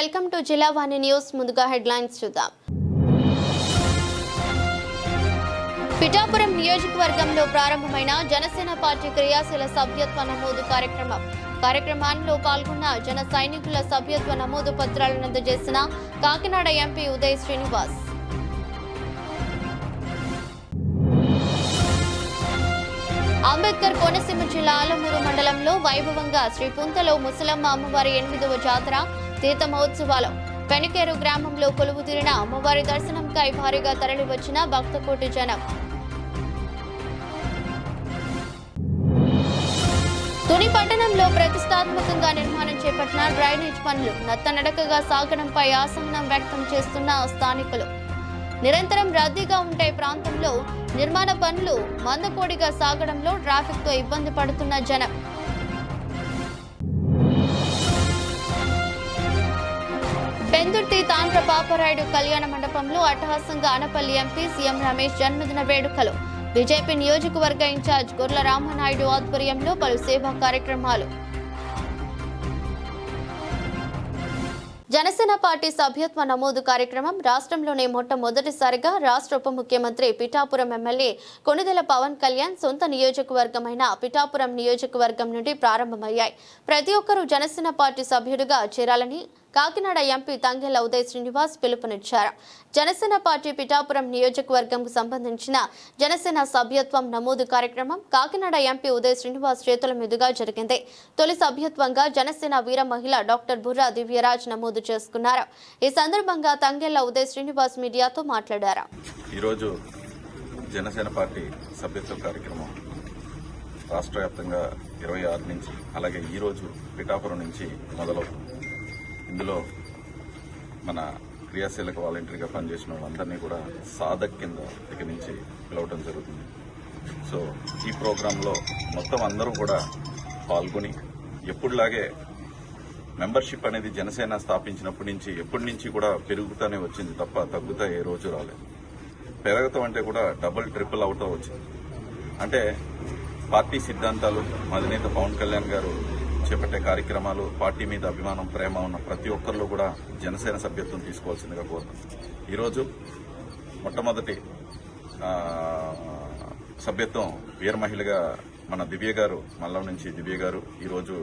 Welcome to Jillavani news. ముందుగా headlines చూద్దాం. పిఠాపురం నియోజకవర్గంలో ప్రారంభమైన జనసేన పార్టీ క్రియాశీల సభ్యత్వ నమోదు కార్యక్రమంలో పాల్గొన్న జన సైనికుల సభ్యత్వ నమోదు పత్రాలను అందజేసిన కాకినాడ ఎంపీ ఉదయ్ శ్రీనివాస్. అంబేద్కర్ కోనసీమ జిల్లా ఆలమూరు మండలంలో వైభవంగా శ్రీ పుంతలో ముసలమ్మ అమ్మవారి 8వ జాతర తీర్థ మహోత్సవాలు. పెనికేరు గ్రామంలో కొలువుతీరిన అమ్మవారి దర్శనంకై భారీగా తరలివచ్చిన భక్తకోటి జనం. తుని పట్టణంలో ప్రతిష్టాత్మకంగా నిర్మాణం చేపట్టిన డ్రైనేజ్ పనులు నత్తనడకగా సాగడంపై అసహనం వ్యక్తం చేస్తున్న స్థానికులు. నిరంతరం రద్దీగా ఉంటే ప్రాంతంలో నిర్మాణ పనులు మందకోడిగా సాగడంలో ట్రాఫిక్ తో ఇబ్బంది పడుతున్న జనం. పెందుర్తి తాండ్ర పాపరాయుడు కళ్యాణ మండపంలో అట్టహాసంగా అనపల్లి ఎంపీ సీఎం రమేష్ జన్మదిన వేడుకలు. బీజేపీ నియోజకవర్గ ఇన్ఛార్జ్ గొర్ల రామనాయుడు ఆధ్వర్యంలో పలు సేవా కార్యక్రమాలు. జనసేన పార్టీ సభ్యత్వ నమోదు కార్యక్రమం రాష్ట్రంలోనే మొట్టమొదటిసారిగా రాష్ట్ర ఉప ముఖ్యమంత్రి పిఠాపురం ఎమ్మెల్యే కొణిదెల పవన్ కళ్యాణ్ సొంత నియోజకవర్గమైన పిఠాపురం నియోజకవర్గం నుండి ప్రారంభమయ్యాయి. ప్రతి ఒక్కరూ జనసేన పార్టీ సభ్యుడిగా చేరాలని కాకినాడ ఎంపీ తంగెళ్ల ఉదయ్ శ్రీనివాస్ పిలుపునిచ్చారు. జనసేన పార్టీ పిఠాపురం నియోజకవర్గంకు సంబంధించిన జనసేన సభ్యత్వం నమోదు కార్యక్రమం కాకినాడ ఎంపీ ఉదయ్ శ్రీనివాస్ చేతుల మీదుగా జరిగింది. తొలి సభ్యత్వంగా జనసేన వీర మహిళ డాక్టర్ బుర్రా దివ్యరాజ్ నమోదు చేసుకున్నారు. ఈ సందర్భంగా తంగెళ్ల ఉదయ్ శ్రీనివాస్ మీడియాతో మాట్లాడారు. ఈరోజు జనసేన పార్టీ సభ్యత్వ కార్యక్రమం రాష్ట్ర వ్యాప్తంగా 26 నుంచి అలాగే ఈరోజు పిఠాపురం నుంచి మొదలవుతుంది. ఇందులో మన క్రియాశీలక వాలంటీర్గా పనిచేసిన వాళ్ళందరినీ కూడా సాధక్ కింద ఇక్కడి నుంచి పిలవడం జరుగుతుంది. సో ఈ ప్రోగ్రాంలో మొత్తం అందరూ కూడా పాల్గొని ఎప్పుడులాగే మెంబర్షిప్ అనేది జనసేన స్థాపించినప్పటి నుంచి ఎప్పటి నుంచి కూడా పెరుగుతూనే వచ్చింది తప్ప తగ్గుతా ఏ రోజు రాలేదు. పెరగటం అంటే కూడా డబుల్ ట్రిపుల్ అవుతూ వచ్చింది. అంటే పార్టీ సిద్ధాంతాలు అధినేత పవన్ కళ్యాణ్ గారు చేపట్టే కార్యక్రమాలు, పార్టీ మీద అభిమానం ప్రేమ ఉన్న ప్రతి ఒక్కరిలో కూడా జనసేన సభ్యత్వం తీసుకోవాల్సిందిగా కోరుతున్నాం. ఈరోజు మొట్టమొదటి సభ్యత్వం వీర మహిళగా మన దివ్య గారు మల్లం నుంచి దివ్య గారు ఈరోజు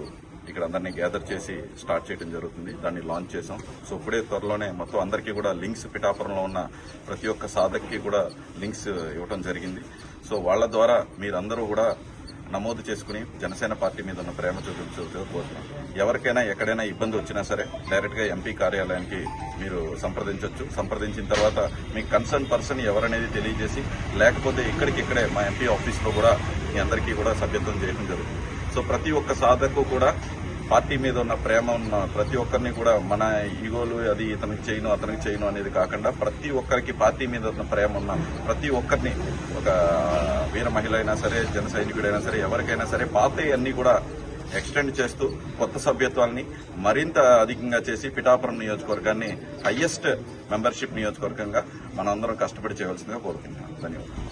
ఇక్కడ అందరినీ గ్యాదర్ చేసి స్టార్ట్ చేయడం జరుగుతుంది. దాన్ని లాంచ్ చేసాం. సో ఇప్పుడే త్వరలోనే మొత్తం అందరికీ కూడా లింక్స్ పిఠాపురంలో ఉన్న ప్రతి ఒక్క సాధక్కి కూడా లింక్స్ ఇవ్వడం జరిగింది. సో వాళ్ల ద్వారా మీరందరూ కూడా నమోదు చేసుకుని జనసేన పార్టీ మీద ఉన్న ప్రేమ చూపించుకోబోతున్నాం. ఎవరికైనా ఎక్కడైనా ఇబ్బంది వచ్చినా సరే డైరెక్ట్ గా ఎంపీ కార్యాలయానికి మీరు సంప్రదించవచ్చు. సంప్రదించిన తర్వాత మీ కన్సర్న్ పర్సన్ ఎవరనేది తెలియజేసి లేకపోతే ఇక్కడికిక్కడే మా ఎంపీ ఆఫీస్లో కూడా మీ అందరికీ కూడా సభ్యత్వం చేయడం జరుగుతుంది. సో ప్రతి ఒక్క సాధకు కూడా పార్టీ మీద ఉన్న ప్రేమ ఉన్న ప్రతి ఒక్కరిని కూడా మన ఈగోలు అది ఇతనికి చేయను అతనికి చేయను అనేది కాకుండా ప్రతి ఒక్కరికి పార్టీ మీద ఉన్న ప్రేమ ఉన్న ప్రతి ఒక్కరిని ఒక వీర మహిళ అయినా సరే జన సైనికుడైనా సరే ఎవరికైనా సరే పాతవి అన్ని కూడా ఎక్స్టెండ్ చేస్తూ కొత్త సభ్యత్వాన్ని మరింత అధికంగా చేసి పిఠాపురం నియోజకవర్గాన్ని హైయెస్ట్ మెంబర్షిప్ నియోజకవర్గంగా మనందరం కష్టపడి చేయవలసిందిగా కోరుకుంటున్నాం. ధన్యవాదాలు.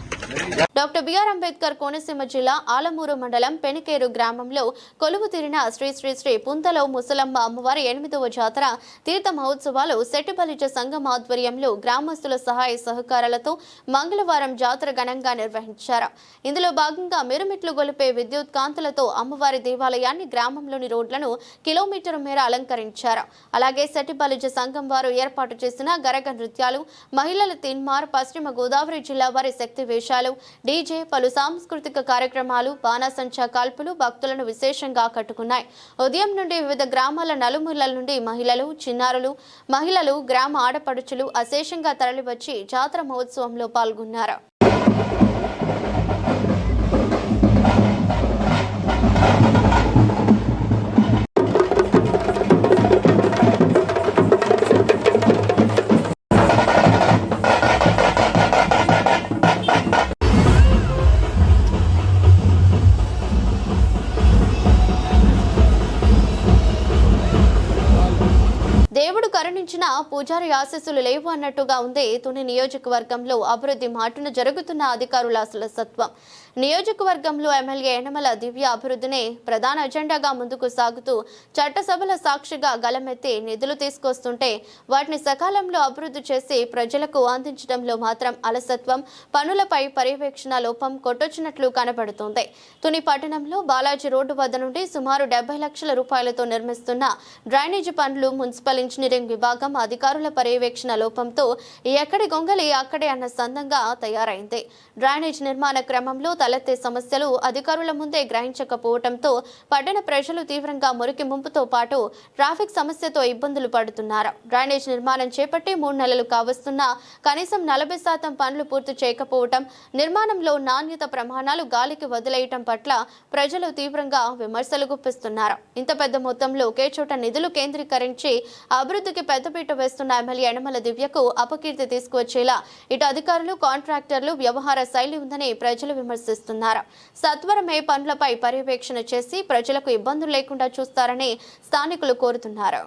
డాక్టర్ బిఆర్ అంబేద్కర్ కోనసీమ జిల్లా ఆలమూరు మండలం పెనికేరు గ్రామంలో కొలువుతీరిన శ్రీ శ్రీ శ్రీ పుంతలో ముసలమ్మ అమ్మవారి 8వ జాతర తీర్థ మహోత్సవాలు సెట్టిబలిజ సంఘం ఆధ్వర్యంలో గ్రామస్తుల సహాయ సహకారాలతో మంగళవారం జాతర ఘనంగా నిర్వహించారు. ఇందులో భాగంగా మిరుమిట్లు గొలిపే విద్యుత్ కాంతులతో అమ్మవారి దేవాలయాన్ని గ్రామంలోని రోడ్లను కిలోమీటర్ మేర అలంకరించారు. అలాగే సెట్టిబలిజ సంఘం వారు ఏర్పాటు చేసిన గరగ నృత్యాలు, మహిళల తిన్మార్, పశ్చిమ గోదావరి జిల్లా వారి శక్తి వేషాలు, డీజే, పలు సాంస్కృతిక కార్యక్రమాలు, బాణాసంచా కాల్పులు భక్తులను విశేషంగా ఆకట్టుకున్నాయి. ఉదయం నుండి వివిధ గ్రామాల నలుమూలల నుండి మహిళలు, గ్రామ ఆడపడుచులు అశేషంగా తరలివచ్చి జాతర మహోత్సవంలో పాల్గొన్నారు. దేవుడు కరుణించి మరణించిన పూజారి ఆశీస్సులు లేవు అన్నట్టుగా ఉంది తుని నియోజకవర్గంలో అభివృద్ధి మాటున జరుగుతున్న అధికారుల అలసత్వం. నియోజకవర్గంలో ఎమ్మెల్యే యనమల దివ్య అభివృద్ధిని ప్రధాన అజెండాగా ముందుకు సాగుతూ చట్టసభల సాక్షిగా గలమెత్తి నిధులు తీసుకొస్తుంటే వాటిని సకాలంలో అభివృద్ధి చేసి ప్రజలకు అందించడంలో మాత్రం అలసత్వం, పనులపై పర్యవేక్షణ లోపం కొట్టొచ్చినట్లు కనబడుతోంది. తుని పట్టణంలో బాలాజీ రోడ్డు వద్ద నుండి సుమారు 70 లక్షల రూపాయలతో నిర్మిస్తున్న డ్రైనేజీ పనులు మున్సిపల్ ఇంజనీరింగ్ విభాగం అధికారుల పర్యవేక్షణ లోపంతో ఎక్కడి గొంగలి అక్కడే అన్న సందంగా తయారైంది. డ్రైనేజ్ నిర్మాణ క్రమంలో తలెత్తే సమస్యలు అధికారుల ముందే గ్రహించకపోవడంతో పట్టణ ప్రజలు తీవ్రంగా మురికి ముంపుతో పాటు ట్రాఫిక్ సమస్యతో ఇబ్బందులు పడుతున్నారు. డ్రైనేజ్ నిర్మాణం చేపట్టి 3 నెలలు కావస్తున్నా కనీసం 40% పనులు పూర్తి చేయకపోవడం, నిర్మాణంలో నాణ్యత ప్రమాణాలు గాలికి వదిలేయటం పట్ల ప్రజలు తీవ్రంగా విమర్శలు గుప్పిస్తున్నారు. ఇంత పెద్ద మొత్తంలో ఒకే చోట నిధులు కేంద్రీకరించి అభివృద్ధికి పెద్దపీట వేస్తున్న ఎమ్మెల్యే యనమల దివ్యకు అపకీర్తి తీసుకువచ్చేలా ఇటు అధికారులు, కాంట్రాక్టర్లు వ్యవహార శైలి ఉందని ప్రజలు విమర్శిస్తున్నారు. సత్వరమే పనులపై పర్యవేక్షణ చేసి ప్రజలకు ఇబ్బందులు లేకుండా చూస్తారని స్థానికులు కోరుతున్నారు.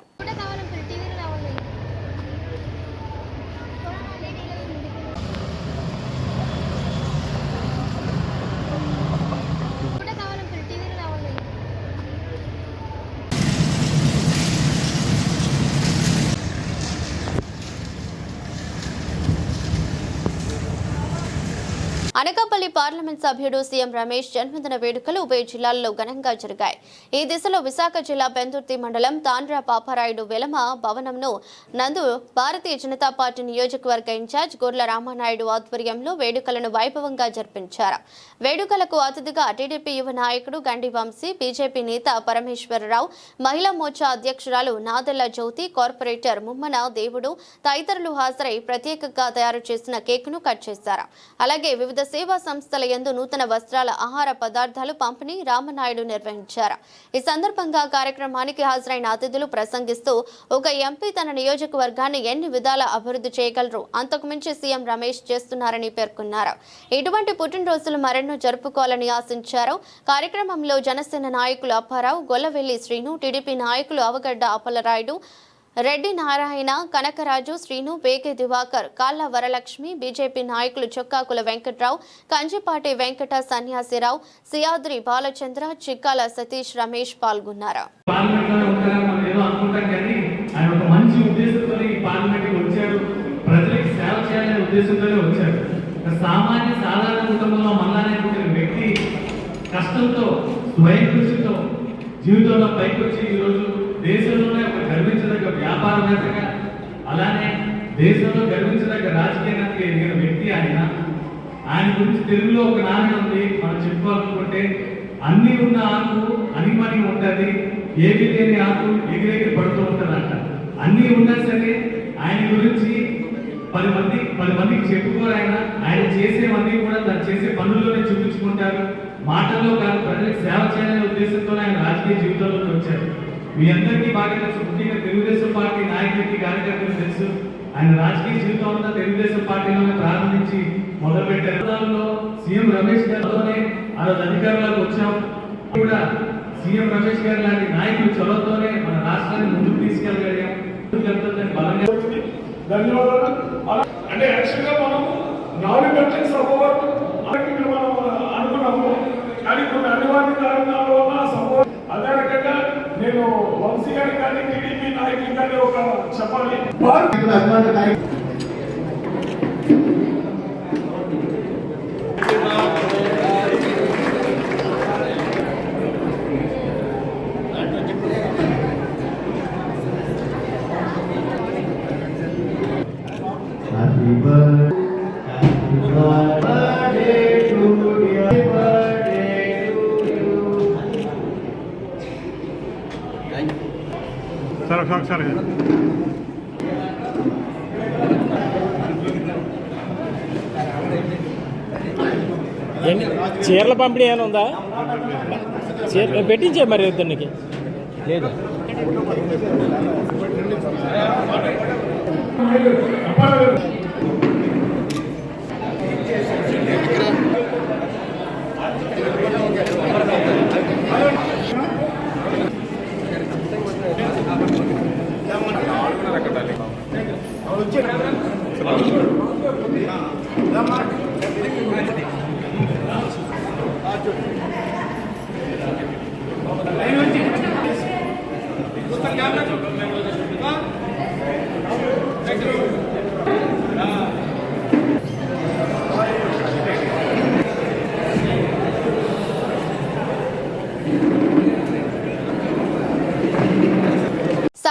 అనకాపల్లి పార్లమెంట్ సభ్యుడు సీఎం రమేష్ జన్మదిన వేడుకలు ఉభయ జిల్లాల్లో ఘనంగా జరిగాయి. ఈ దిశలో విశాఖ జిల్లా పెందుర్తి మండలం తాండ్ర పాపారాయుడు వెలమ భవనంను నందు భారతీయ జనతా పార్టీ నియోజకవర్గ ఇన్ఛార్జ్ గొర్ల రామానాయుడు ఆధ్వర్యంలో వేడుకలను వైభవంగా జరిపించారు. వేడుకలకు అతిథిగా టీడీపీ యువ నాయకుడు గండి వంశీ, బీజేపీ నేత పరమేశ్వరరావు, మహిళా మోర్చా అధ్యక్షురాలు నాదెల్ల జ్యోతి, కార్పొరేటర్ ముమ్మన దేవుడు తదితరులు హాజరై ప్రత్యేకంగా తయారు చేసిన కేకును కట్ చేశారు. అలాగే వివిధ సేవా సంస్థల యందు నూతన వస్త్రాల, ఆహార పదార్థాలు పంపిణీ రామనాయుడు నిర్వహించారు. ఈ సందర్భంగా కార్యక్రమానికి హాజరైన అతిథులు ప్రసంగిస్తూ ఒక ఎంపీ తన నియోజకవర్గాన్ని ఎన్ని విధాల అభివృద్ధి చేయగలరు, అంతకు మించి సీఎం రమేష్ చేస్తున్నారని పేర్కొన్నారు. ఇటువంటి పుట్టినరోజులు మరెన్నో జరుపుకోవాలని ఆశించారు. కార్యక్రమంలో జనసేన నాయకులు అప్పారావు, గొల్లవెల్లి శ్రీను, టీడీపీ నాయకులు అవగడ్డ అప్పలరాయుడు, రెడ్డి నారాయణ, కనకరాజు, శ్రీను, వేగే దివాకర్, కాళ్ళ వరలక్ష్మి, బీజేపీ నాయకులు చొక్కాకుల వెంకట్రావు, కంజిపాటి వెంకట సన్యాసిరావు, సియాద్రి బాలచంద్ర, చిక్కాల సతీష్, రమేష్ పాల్గొన్నారు. జీవితంలో పైకి వచ్చి ఈరోజు దేశంలోనే ఒక గర్వించదగ్గ వ్యాపారవేత్తగా, అలానే దేశంలో గర్వించదగ్గ రాజకీయానికి ఎదిగిన వ్యక్తి ఆయన గురించి తెలుగులో ఒక నాణ్యం ఉంది. మనం చెప్పుకోవాలనుకుంటే అన్ని ఉన్న ఆకు అనిమని ఉంటుంది, ఏది లేని ఆకు ఎగిరెగిరి పడుతూ ఉంటుంది అంట. అన్ని ఉన్నా సరే ఆయన గురించి 10 మందికి చెప్పుకోరు. ఆయన చేసేవన్నీ కూడా తను చేసే పనుల్లోనే చూపించుకుంటారు. మాటల్లో కాదు, ప్రజలకు సేవ చేయాలనే ఉద్దేశంతో ఆయన రాజకీయ జీవితంలోకి వచ్చారు. మీ అందరికీ బాగా తెలుసు, ముఖ్యంగా తెలుగుదేశం పార్టీ నాయకులకి, కార్యకర్తలకు తెలుసు. ఆయన రాజకీయ జీవితం అంతా తెలుగుదేశం పార్టీలోనే ప్రారంభించి మొదలుపెట్టారు. సీఎం రమేష్ గారితోనే ఆ రోజు అధికారంలోకి వచ్చాం. కూడా సీఎం రమేష్ గారి లాంటి నాయకులు చొరవతోనే మన రాష్ట్రాన్ని ముందుకు తీసుకెళ్ళగలిగాం. ధన్యవాదాలు. అంటే యాక్చువల్గా మనము 4 గంటల సభ వరకు మనం అనుకున్నాము, కానీ కొన్ని అనివార్య కారణాల వల్ల సభ అదే రకంగా నేను వంశీ గారి కానీ టీడీపీ నాయకులు కానీ ఒక చెప్పాలి. సరే చీరల పంపిణీ ఏమైనా ఉందా? పెట్టించే మరి ఇద్దరికి లేదు.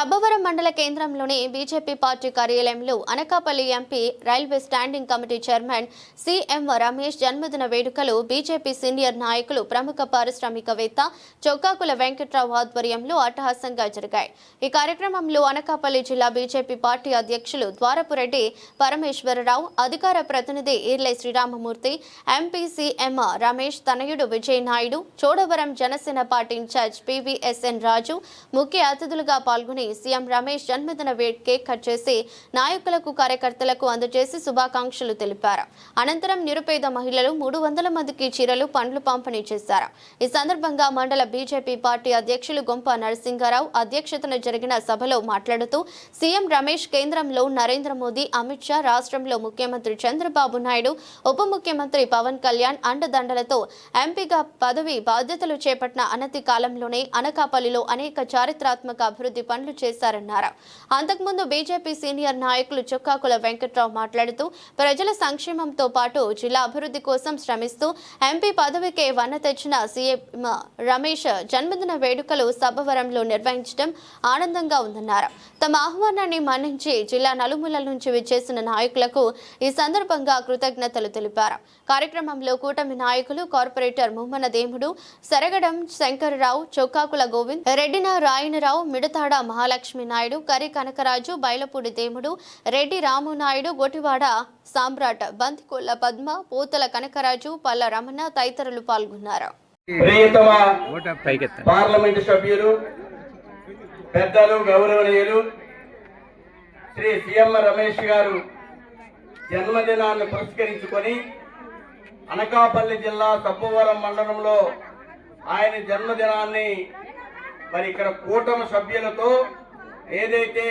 సబ్బవరం మండల కేంద్రంలోని బీజేపీ పార్టీ కార్యాలయంలో Anakapalli MP railway standing committee chairman CM Ramesh జన్మదిన వేడుకలు బీజేపీ సీనియర్ నాయకులు ప్రముఖ పారిశ్రామికవేత్త చొక్కాకుల వెంకట్రావు ఆధ్వర్యంలో అట్టహాసంగా జరిగాయి. ఈ కార్యక్రమంలో అనకాపల్లి జిల్లా బీజేపీ పార్టీ అధ్యక్షులు ద్వారపురెడ్డి పరమేశ్వరరావు, అధికార ప్రతినిధి ఈర్లై శ్రీరామమూర్తి, ఎంపీ సిఎం రమేష్ తనయుడు Vijay Naidu, Chodavaram Janasena party incharge PVSN Raju ముఖ్య అతిథులుగా పాల్గొని సీఎం రమేష్ జన్మదిన కేక్ కట్ చేసి నాయకులకు కార్యకర్తలకు అందజేసి శుభాకాంక్షలు తెలిపారు. అనంతరం నిరుపేద మహిళలు 300 మందికి చీరలు, పండ్లు పంపిణీ చేశారు. ఈ సందర్భంగా మండల బీజేపీ పార్టీ అధ్యక్షులు గొంప నరసింగారావు అధ్యక్షతన జరిగిన సభలో మాట్లాడుతూ సీఎం రమేష్ కేంద్రంలో నరేంద్ర మోదీ, అమిత్ షా, రాష్ట్రంలో ముఖ్యమంత్రి చంద్రబాబు నాయుడు, ఉప ముఖ్యమంత్రి పవన్ కళ్యాణ్ అండదండలతో ఎంపీగా పదవి బాధ్యతలు చేపట్టిన అనతి కాలంలోనే అనకాపల్లిలో అనేక చారిత్రాత్మక అభివృద్ధి పనులు చేశారన్నారు. అంతకుముందు బీజేపీ సీనియర్ నాయకులు చొక్కాకుల వెంకట్రావు మాట్లాడుతూ ప్రజల సంక్షేమంతో పాటు జిల్లా అభివృద్ధి కోసం శ్రమిస్తూ ఎంపీ పదవికే వన్న తెచ్చిన సీఎం రమేష్ జన్మదిన వేడుకలు సబ్బవరంలో నిర్వహించడం ఆనందంగా ఉందన్నారు. తమ ఆహ్వానాన్ని మన్నించి జిల్లా నలుమూలల నుంచి విచ్చేసిన నాయకులకు ఈ సందర్భంగా కృతజ్ఞతలు తెలిపారు. కార్యక్రమంలో కూటమి నాయకులు కార్పొరేటర్ ముమ్మన దేముడు, సరగడం శంకర్రావు, చొక్కాకుల గోవింద్, రెడ్డిన రాయనరావు, మిడతాడ మహాలక్ష్మి నాయుడు, కరి కనకరాజు, బైలపూడి దేముడు, రెడ్డి రాము నాయుడు, గొటివాడ సామ్రాట్, బంతికొల్ల పద్మ, పోతల కనకరాజు, పల్ల రమణ తదితరులు పాల్గొన్నారు. పార్లమెంటు సభ్యులు, పెద్దలు, గౌరవనీయులు శ్రీ సీఎం రమేష్ గారు జన్మదినాన్ని పురస్కరించుకొని అనకాపల్లి జిల్లా సబ్బవరం మండలంలో ఆయన జన్మదినాన్ని మరి ఇక్కడ కూటమి సభ్యులతో ఏదైతే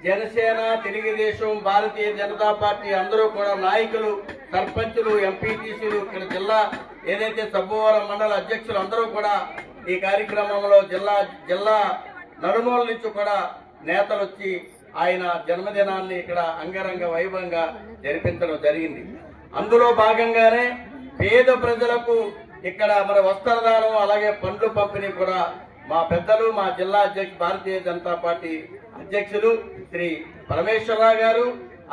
జనసేన, తెలుగుదేశం, భారతీయ జనతా పార్టీ అందరూ కూడా నాయకులు, సర్పంచులు, ఎంపీటీసీలు, ఇక్కడ జిల్లా ఏదైతే సబ్బవరం మండల అధ్యక్షులు అందరూ కూడా ఈ కార్యక్రమంలో జిల్లా నలుమూల నుంచి కూడా నేతలు వచ్చి ఆయన జన్మదినాన్ని ఇక్కడ అంగరంగ వైభవంగా జరిపించడం జరిగింది. అందులో భాగంగానే పేద ప్రజలకు ఇక్కడ మరి వస్త్రదానం, అలాగే పండ్లు పంపిణీ కూడా మా పెద్దలు, మా జిల్లా అధ్యక్షులు, భారతీయ జనతా పార్టీ అధ్యక్షులు శ్రీ పరమేశ్వరరావు గారు,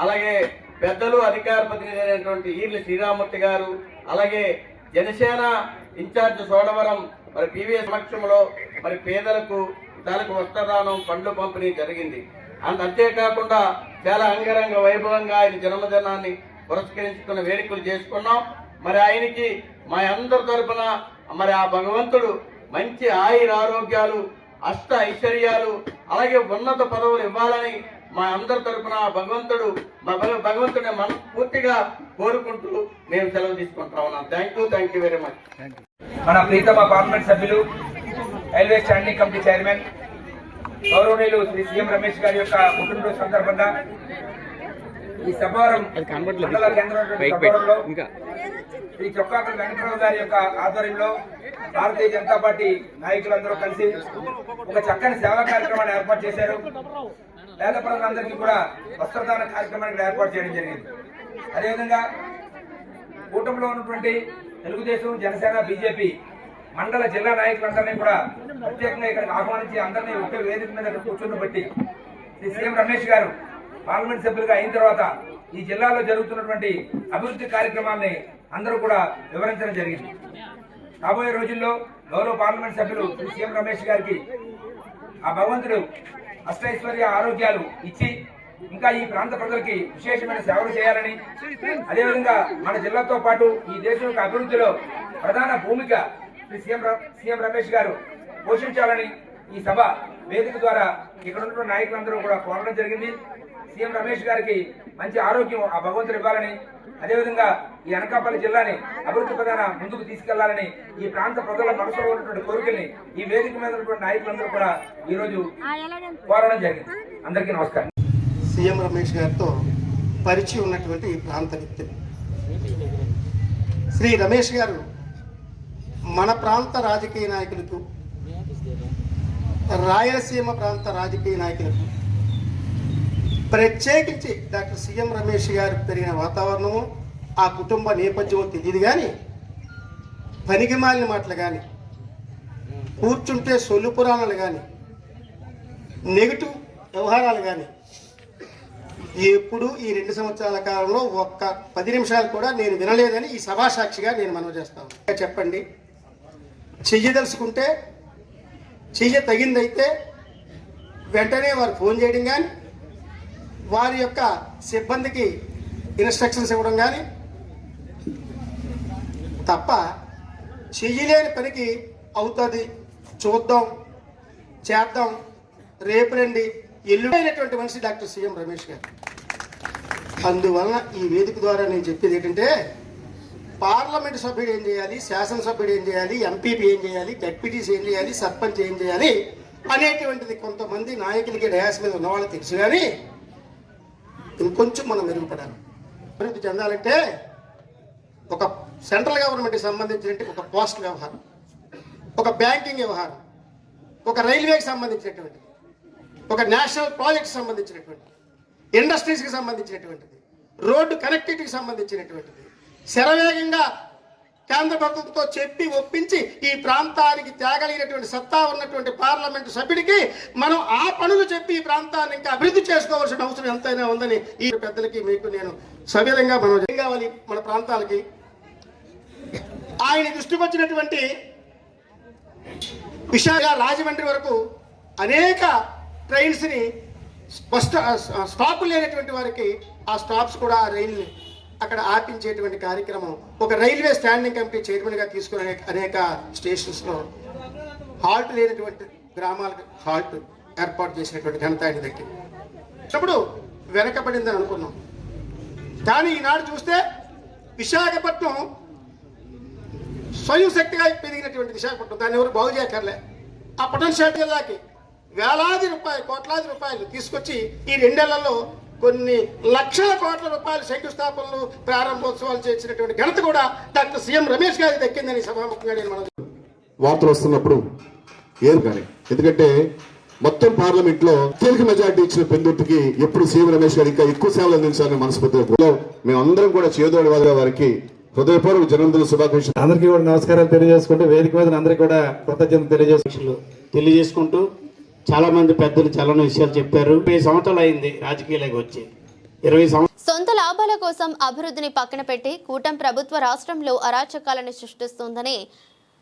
అలాగే పెద్దలు, అధికార ప్రతినిధి అయినటువంటి ఈర్లి శ్రీరామూర్తి గారు, అలాగే జనసేన ఇన్ఛార్జ్ చోడవరం మరి పివిఎస్ సమక్షంలో మరి పేదలకు దానికి వస్త్రదానం, పండ్లు పంపిణీ జరిగింది. అంతేకాకుండా చాలా అంగరంగ వైభవంగా ఆయన జన్మదినాన్ని పురస్కరించుకున్న వేడుకలు చేసుకున్నాం. మరి ఆయనకి మా అందరి తరఫున మరి ఆ భగవంతుడు మంచి ఆయుర ఆరోగ్యాలు, అష్ట ఐశ్వర్యాలు, అలాగే ఉన్నత పదవులు ఇవ్వాలని మా అందరి తరఫున భగవంతుడిని మనస్ఫూర్తిగా కోరుకుంటూ మేము సెలవు తీసుకుంటా ఉన్నాం. Thank you very much. మన ప్రీతమ పార్లమెంట్ సభ్యులు, రైల్వే స్టాండింగ్ కమిటీ చైర్మన్ గౌరవనీయులు శ్రీ సీఎం రమేష్ గారి యొక్క పుట్టినరోజు సందర్భంగా ఈ సబ్బవరం మండల కేంద్రంలో శ్రీ చొక్కాకుల వెంకటరావు గారి యొక్క ఆధ్వర్యంలో భారతీయ జనతా పార్టీ నాయకులందరూ కలిసి ఒక చక్కని సేవా కార్యక్రమాన్ని ఏర్పాటు చేశారు. పేద ప్రజలందరికీ కూడా వస్త్రదాన కార్యక్రమాన్ని ఏర్పాటు చేయడం జరిగింది. అదేవిధంగా కూటమిలో ఉన్నటువంటి తెలుగుదేశం, జనసేన, బీజేపీ మండల జిల్లా నాయకులందరినీ కూడా ప్రత్యేకంగా ఇక్కడికి ఆహ్వానించి అందరినీ ఒకే వేదిక మీద కూర్చోబెట్టి శ్రీ సీఎం రమేష్ గారు పార్లమెంట్ సభ్యులుగా అయిన తర్వాత ఈ జిల్లాలో జరుగుతున్నటువంటి అభివృద్ధి కార్యక్రమాల్ని అందరూ కూడా వివరించడం జరిగింది. రాబోయే రోజుల్లో గౌరవ పార్లమెంట్ సభ్యులు శ్రీ సీఎం రమేష్ గారికి ఆ భగవంతుడు అష్టైశ్వర్య ఆరోగ్యాలు ఇచ్చి ఇంకా ఈ ప్రాంత ప్రజలకి విశేషమైన సేవలు చేయాలని, అదేవిధంగా మన జిల్లాతో పాటు ఈ దేశం యొక్క అభివృద్ధిలో ప్రధాన భూమిక శ్రీ సీఎం రమేష్ గారు పోషించాలని ఈ సభ వేదిక ద్వారా ఇక్కడ ఉన్న నాయకులందరూ కూడా కోరడం జరిగింది. సీఎం రమేష్ గారికి మంచి ఆరోగ్యం ఆ భగవంతుడు ఇవ్వాలని, అదేవిధంగా ఈ అనకాపల్లి జిల్లాని అభివృద్ధి ప్రధాన ముందుకు తీసుకెళ్లాలని ఈ ప్రాంత ప్రజల మనసులో ఉన్నటువంటి కోరికల్ని ఈ వేదిక మీద ఉన్నటువంటి నాయకులందరూ కూడా ఈ రోజు కోరడం జరిగింది. అందరికీ నమస్కారం. సీఎం రమేష్ గారితో పరిచయం ఉన్నటువంటి ఈ ప్రాంత వ్యక్తులు శ్రీ రమేష్ గారు మన ప్రాంత రాజకీయ నాయకులకు, రాయలసీమ ప్రాంత రాజకీయ నాయకులకు, ప్రత్యేకించి డాక్టర్ సీఎం రమేష్ గారు పెరిగిన వాతావరణము, ఆ కుటుంబ నేపథ్యమో తెలియదు కానీ పనికిమాలిన మాటలు కానీ, కూర్చుంటే సొల్లు పురాణాలు కానీ, నెగిటివ్ వ్యవహారాలు కానీ ఎప్పుడు ఈ 2 సంవత్సరాల కాలంలో ఒక్క 10 నిమిషాలు కూడా నేను వినలేదని ఈ సభాసాక్షిగా నేను మనవి చేస్తాను. చెప్పండి, చెయ్యదలుచుకుంటే తగిందైతే వెంటనే వారు ఫోన్ చేయడం కానీ వారి యొక్క సిబ్బందికి ఇన్స్ట్రక్షన్స్ ఇవ్వడం కానీ తప్ప చెయ్యలేని పనికి అవుతుంది, చూద్దాం, చేద్దాం, రేపు రండి, ఎల్లుడైనటువంటి మనిషి డాక్టర్ సీఎం రమేష్ గారు. అందువలన ఈ వేదిక ద్వారా నేను చెప్పేది ఏంటంటే, పార్లమెంట్ సభ్యుడు ఏం చేయాలి, శాసనసభ్యుడు ఏం చేయాలి, ఎంపీపీ ఏం చేయాలి, జడ్పీటీసీ ఏం చేయాలి, సర్పంచ్ ఏం చేయాలి అనేటువంటిది కొంతమంది నాయకులకి డయాస్ మీద ఉన్నవాళ్ళు తెలుసు. కానీ ఇంకొంచెం మనం మెరుగుపడాలి. అభివృద్ధి చెందాలంటే ఒక సెంట్రల్ గవర్నమెంట్కి సంబంధించినటువంటి ఒక పోస్ట్ వ్యవహారం, ఒక బ్యాంకింగ్ వ్యవహారం, ఒక రైల్వేకి సంబంధించినటువంటిది, ఒక నేషనల్ ప్రాజెక్ట్కి సంబంధించినటువంటిది, ఇండస్ట్రీస్కి సంబంధించినటువంటిది, రోడ్డు కనెక్టివిటీకి సంబంధించినటువంటిది, శరవేగంగా కేంద్ర ప్రభుత్వంతో చెప్పి ఒప్పించి ఈ ప్రాంతానికి తేగలిగినటువంటి సత్తా ఉన్నటువంటి పార్లమెంటు సభ్యుడికి మనం ఆ పనులు చెప్పి ఈ ప్రాంతాన్ని ఇంకా అభివృద్ధి చేసుకోవాల్సిన అవసరం ఎంతైనా ఉందని ఈ పెద్దలకి మీకు నేను సవిరంగా మనం ఏం కావాలి మన ప్రాంతాలకి. ఆయన దృష్టికి వచ్చినటువంటి విశాఖ రాజమండ్రి వరకు అనేక ట్రైన్స్ని స్టాప్ లేనటువంటి వారికి ఆ స్టాప్స్ కూడా ఆ రైల్ని అక్కడ ఆపించేటువంటి కార్యక్రమం ఒక రైల్వే స్టాండింగ్ కమిటీ చైర్మన్గా తీసుకుని అనేక స్టేషన్స్లో హాల్ట్ లేనటువంటి గ్రామాలకు హాల్ట్ ఏర్పాటు చేసినటువంటి ఘనత ఆయన దగ్గర. అప్పుడు వెనకబడిందని అనుకున్నాం. కానీ ఈనాడు చూస్తే విశాఖపట్నం స్వయం శక్తిగా పెరిగినటువంటి విశాఖపట్నం, దాన్ని ఎవరు బాగు చేయక్కర్లే. ఆ పొటెన్షియల్ జిల్లాకి వేలాది రూపాయలు, కోట్లాది రూపాయలు తీసుకొచ్చి ఈ 2 నెలల్లో కొన్ని లక్షల కోట్ల రూపాయల శంకుస్థాపనలు, ప్రారంభోత్సవాలు చేసినటువంటి ఘనత కూడా డాక్టర్ సీఎం రమేష్ గారికి దక్కిందని సభాముఖంగా నేను మనం వార్తలు వస్తున్నప్పుడు ఏం కానీ, ఎందుకంటే మొత్తం పార్లమెంట్ లో అత్యధిక మెజార్టీ ఇచ్చిన పెందుర్తికి ఎప్పుడు సీఎం రమేష్ గారు ఇంకా ఎక్కువ సేవలు అందించాలని మనస్ఫూర్తిగా మేమందరం కూడా చేదోడి వాదిగా వారికి హృదయపూర్వక జన్మదిన శుభాకాంక్షలు. అందరికీ కూడా నమస్కారాలు తెలియజేసుకుంటూ వేదిక మీద అందరికీ కూడా కృతజ్ఞతలు తెలియజేసుకుంటూ చాలా మంది పెద్దలు చాలా విషయాలు చెప్పారు. 20 సంవత్సరాలు అయింది రాజకీయాలకు వచ్చి, 20 సంవత్సరాలు సొంత లాభాల కోసం అభివృద్ధిని పక్కన పెట్టి కూటమి ప్రభుత్వ రాష్ట్రంలో అరాచకాలను సృష్టిస్తోందని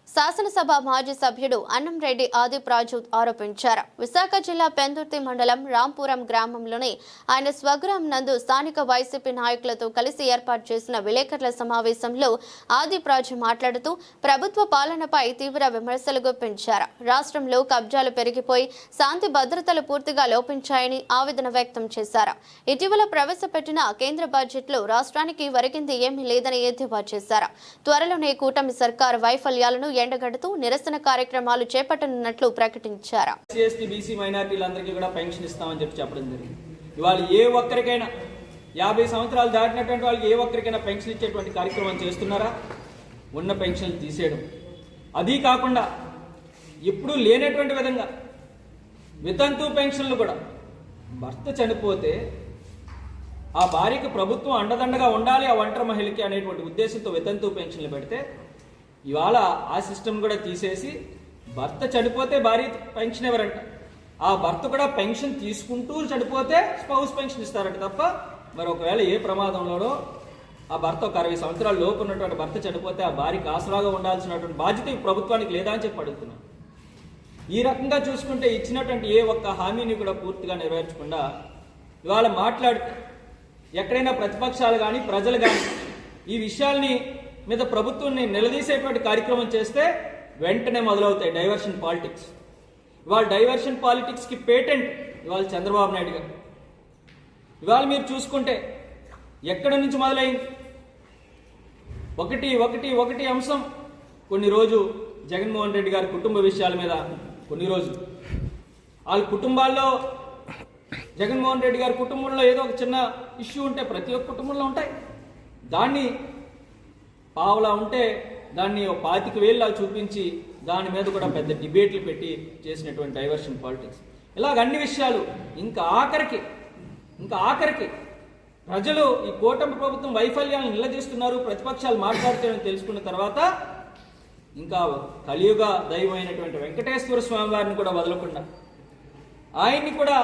శాసనసభ మాజీ సభ్యుడు అన్నంరెడ్డి ఆదిప్ రాజు ఆరోపించారు. విశాఖ జిల్లా పెందుర్తి మండలం రాంపురం గ్రామంలోని ఆయన స్వగ్రామం నందు స్థానిక వైసీపీ నాయకులతో కలిసి ఏర్పాటు చేసిన విలేకరుల సమావేశంలో ఆదిప్ రాజు మాట్లాడుతూ ప్రభుత్వ పాలనపై తీవ్ర విమర్శలు గుప్పించారు. రాష్ట్రంలో కబ్జాలు పెరిగిపోయి శాంతి భద్రతలు పూర్తిగా లోపించాయని ఆవేదన వ్యక్తం చేశారు. ఇటీవల ప్రవేశపెట్టిన కేంద్ర బడ్జెట్లో రాష్ట్రానికి వరికింది ఏమీ లేదని ఎద్దేవా చేశారు. త్వరలోనే కూటమి సర్కారు వైఫల్యాలను ఎండగడుతూ నిరసన కార్యక్రమాలు చేపట్టనున్నట్లు ప్రకటించారు. ఎస్సీ బీసీ మైనారిటీలందరికీ కూడా పెన్షన్ ఇస్తామని చెప్పడం జరిగింది. ఇవాళ ఏ ఒక్కరికైనా 50 సంవత్సరాలు దాటినటువంటి వాళ్ళకి ఏ ఒక్కరికైనా పెన్షన్ ఇచ్చేటువంటి కార్యక్రమం చేస్తున్నారా? ఉన్న పెన్షన్లు తీసేయడం, అదీ కాకుండా ఎప్పుడూ లేనటువంటి విధంగా వితంతు పెన్షన్లు కూడా భర్త చనిపోతే ఆ భార్యకి ప్రభుత్వం అండదండగా ఉండాలి, ఆ ఒంటరి మహిళకి అనేటువంటి ఉద్దేశంతో వితంతు పెన్షన్లు పెడితే ఇవాళ ఆ సిస్టమ్ కూడా తీసేసి భర్త చనిపోతే భార్య పెన్షన్ ఎవరంట, ఆ భర్త కూడా పెన్షన్ తీసుకుంటూ చనిపోతే స్పౌస్ పెన్షన్ ఇస్తారంట తప్ప మరి ఒకవేళ ఏ ప్రమాదంలోనో ఆ భర్త ఒక 60 సంవత్సరాల లోపు ఉన్నటువంటి భర్త చనిపోతే ఆ భార్యకి ఆసరాగా ఉండాల్సినటువంటి బాధ్యత ఈ ప్రభుత్వానికి లేదా అని చెప్పి అడుగుతున్నాను. ఈ రకంగా చూసుకుంటే ఇచ్చినటువంటి ఏ ఒక్క హామీని కూడా పూర్తిగా నెరవేర్చకుండా ఇవాళ మాట్లాడితే ఎక్కడైనా ప్రతిపక్షాలు కానీ ప్రజలు కానీ ఈ విషయాల్ని మీద ప్రభుత్వాన్ని నిలదీసేటువంటి కార్యక్రమం చేస్తే వెంటనే మొదలవుతాయి డైవర్షన్ పాలిటిక్స్. ఇవాళ డైవర్షన్ పాలిటిక్స్కి పేటెంట్ ఇవాళ చంద్రబాబు నాయుడు గారు. ఇవాళ మీరు చూసుకుంటే ఎక్కడి నుంచి మొదలైంది? ఒకటి అంశం కొన్ని రోజు జగన్మోహన్ రెడ్డి గారి కుటుంబ విషయాల మీద కొన్ని రోజులు వాళ్ళ కుటుంబాల్లో జగన్మోహన్ రెడ్డి గారి కుటుంబంలో ఏదో ఒక చిన్న ఇష్యూ ఉంటే ప్రతి ఒక్క కుటుంబంలో ఉంటాయి. దాన్ని పావలా ఉంటే దాన్ని 25,000 చూపించి దాని మీద కూడా పెద్ద డిబేట్లు పెట్టి చేసినటువంటి డైవర్షన్ పాలిటిక్స్. ఇలాగ అన్ని విషయాలు ఇంకా ఆఖరికి ప్రజలు ఈ కూటమి ప్రభుత్వం వైఫల్యాలను నిలదీస్తున్నారు, ప్రతిపక్షాలు మాట్లాడుతాయని తెలుసుకున్న తర్వాత ఇంకా కలియుగ దైవమైనటువంటి వెంకటేశ్వర స్వామి వారిని కూడా వదలకుండా ఆయన్ని కూడా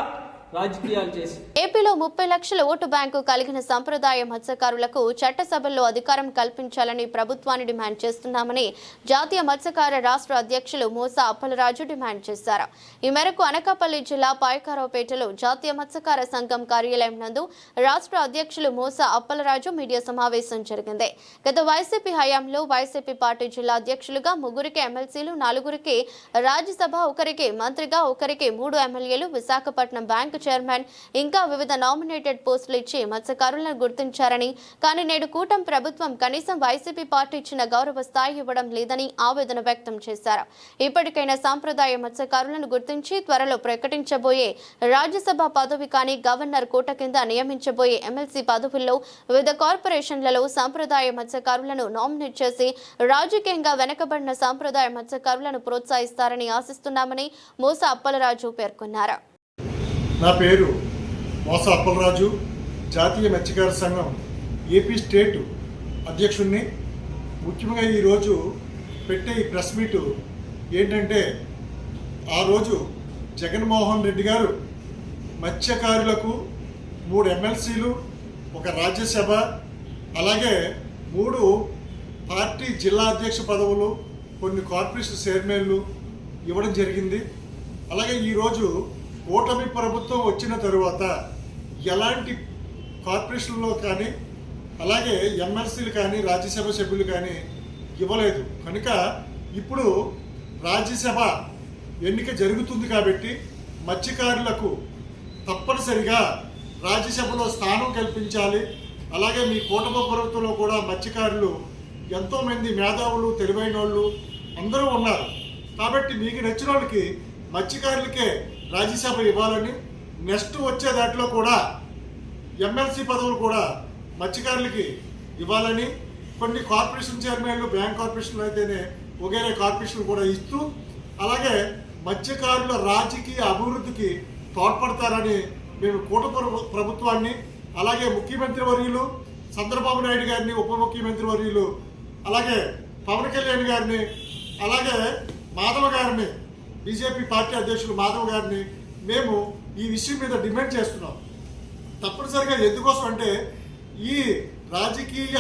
రాజకీయాలు చేసి ఏపీలో 30 లక్షల ఓటు బ్యాంకు కలిగిన సంప్రదాయ మత్స్యకారులకు చట్టసభల్లో అధికారం కల్పించాలని ప్రభుత్వాన్ని డిమాండ్ చేస్తున్నామని జాతీయ మత్స్యకార రాష్ట్ర అధ్యక్షులు మోసా అప్పలరాజు డిమాండ్ చేశారు. ఈ మేరకు అనకాపల్లి జిల్లా పాయకారావుపేటలో జాతీయ మత్స్యకార సంఘం కార్యాలయం నందు రాష్ట్ర అధ్యక్షులు మోసా అప్పలరాజు మీడియా సమావేశం జరిగింది. గత వైసీపీ హయాంలో వైసీపీ పార్టీ జిల్లా అధ్యక్షులుగా 3 ఎమ్మెల్సీలు, 4 రాజ్యసభ, 1 మంత్రిగా, 1 3 ఎమ్మెల్యేలు, విశాఖపట్నం బ్యాంకు చైర్మన్ ఇంకా వివిధ నామినేటెడ్ పోస్టులు ఇచ్చి మత్స్యకారులను గుర్తించారని, కానీ నేడు కూటమి ప్రభుత్వం కనీసం వైసీపీ పార్టీ ఇచ్చిన గౌరవ స్థాయి ఇవ్వడం లేదని ఆవేదన వ్యక్తం చేశారు. ఇప్పటికైనా సాంప్రదాయ మత్స్యకారులను గుర్తించి త్వరలో ప్రకటించబోయే రాజ్యసభ పదవి కానీ గవర్నర్ కోట కింద నియమించబోయే ఎమ్మెల్సీ పదవుల్లో వివిధ కార్పొరేషన్లలో సాంప్రదాయ మత్స్యకారులను నామినేట్ చేసి రాజకీయంగా వెనుకబడిన సాంప్రదాయ మత్స్యకారులను ప్రోత్సహిస్తారని ఆశిస్తున్నామని మోసా అప్పలరాజు పేర్కొన్నారు. నా పేరు మోసా అప్పలరాజు, జాతీయ మత్స్యకార సంఘం ఏపీ స్టేట్ అధ్యక్షుడిని. ముఖ్యంగా ఈరోజు పెట్టే ఈ ప్రెస్ మీటు ఏంటంటే, ఆ రోజు జగన్మోహన్ రెడ్డి గారు మత్స్యకారులకు 3 ఎమ్మెల్సీలు, 1 రాజ్యసభ, అలాగే 3 పార్టీ జిల్లా అధ్యక్ష పదవులు, కొన్ని కార్పొరేషన్ చైర్మన్లు ఇవ్వడం జరిగింది. అలాగే ఈరోజు కూటమి ప్రభుత్వం వచ్చిన తరువాత ఎలాంటి కార్పొరేషన్లో కానీ, అలాగే ఎమ్మెల్సీలు కానీ, రాజ్యసభ సభ్యులు కానీ ఇవ్వలేదు. కనుక ఇప్పుడు రాజ్యసభ ఎన్నిక జరుగుతుంది కాబట్టి మత్స్యకారులకు తప్పనిసరిగా రాజ్యసభలో స్థానం కల్పించాలి. అలాగే మీ కూటమి ప్రభుత్వంలో కూడా మత్స్యకారులు ఎంతోమంది మేధావులు, తెలివైన వాళ్ళు అందరూ ఉన్నారు. కాబట్టి మీకు నచ్చిన వాళ్ళకి మత్స్యకారులకే రాజ్యసభ ఇవ్వాలని, నెక్స్ట్ వచ్చే దాంట్లో కూడా ఎమ్మెల్సీ పదవులు కూడా మత్స్యకారులకి ఇవ్వాలని, కొన్ని కార్పొరేషన్ చైర్మన్లు, బ్యాంక్ కార్పొరేషన్లు అయితేనే వగైరే కార్పొరేషన్లు కూడా ఇస్తూ, అలాగే మత్స్యకారుల రాజకీయ అభివృద్ధికి తోడ్పడతారని మేము కూటమి ప్రభుత్వాన్ని, అలాగే ముఖ్యమంత్రి వర్యులు చంద్రబాబు నాయుడు గారిని, ఉప ముఖ్యమంత్రి వర్యులు అలాగే పవన్ కళ్యాణ్ గారిని, అలాగే మాధవ్ గారిని, బీజేపీ పార్టీ అధ్యక్షులు మాధవ్ గారిని మేము ఈ విషయం మీద డిమాండ్ చేస్తున్నాం. తప్పనిసరిగా ఎందుకోసం అంటే, ఈ రాజకీయ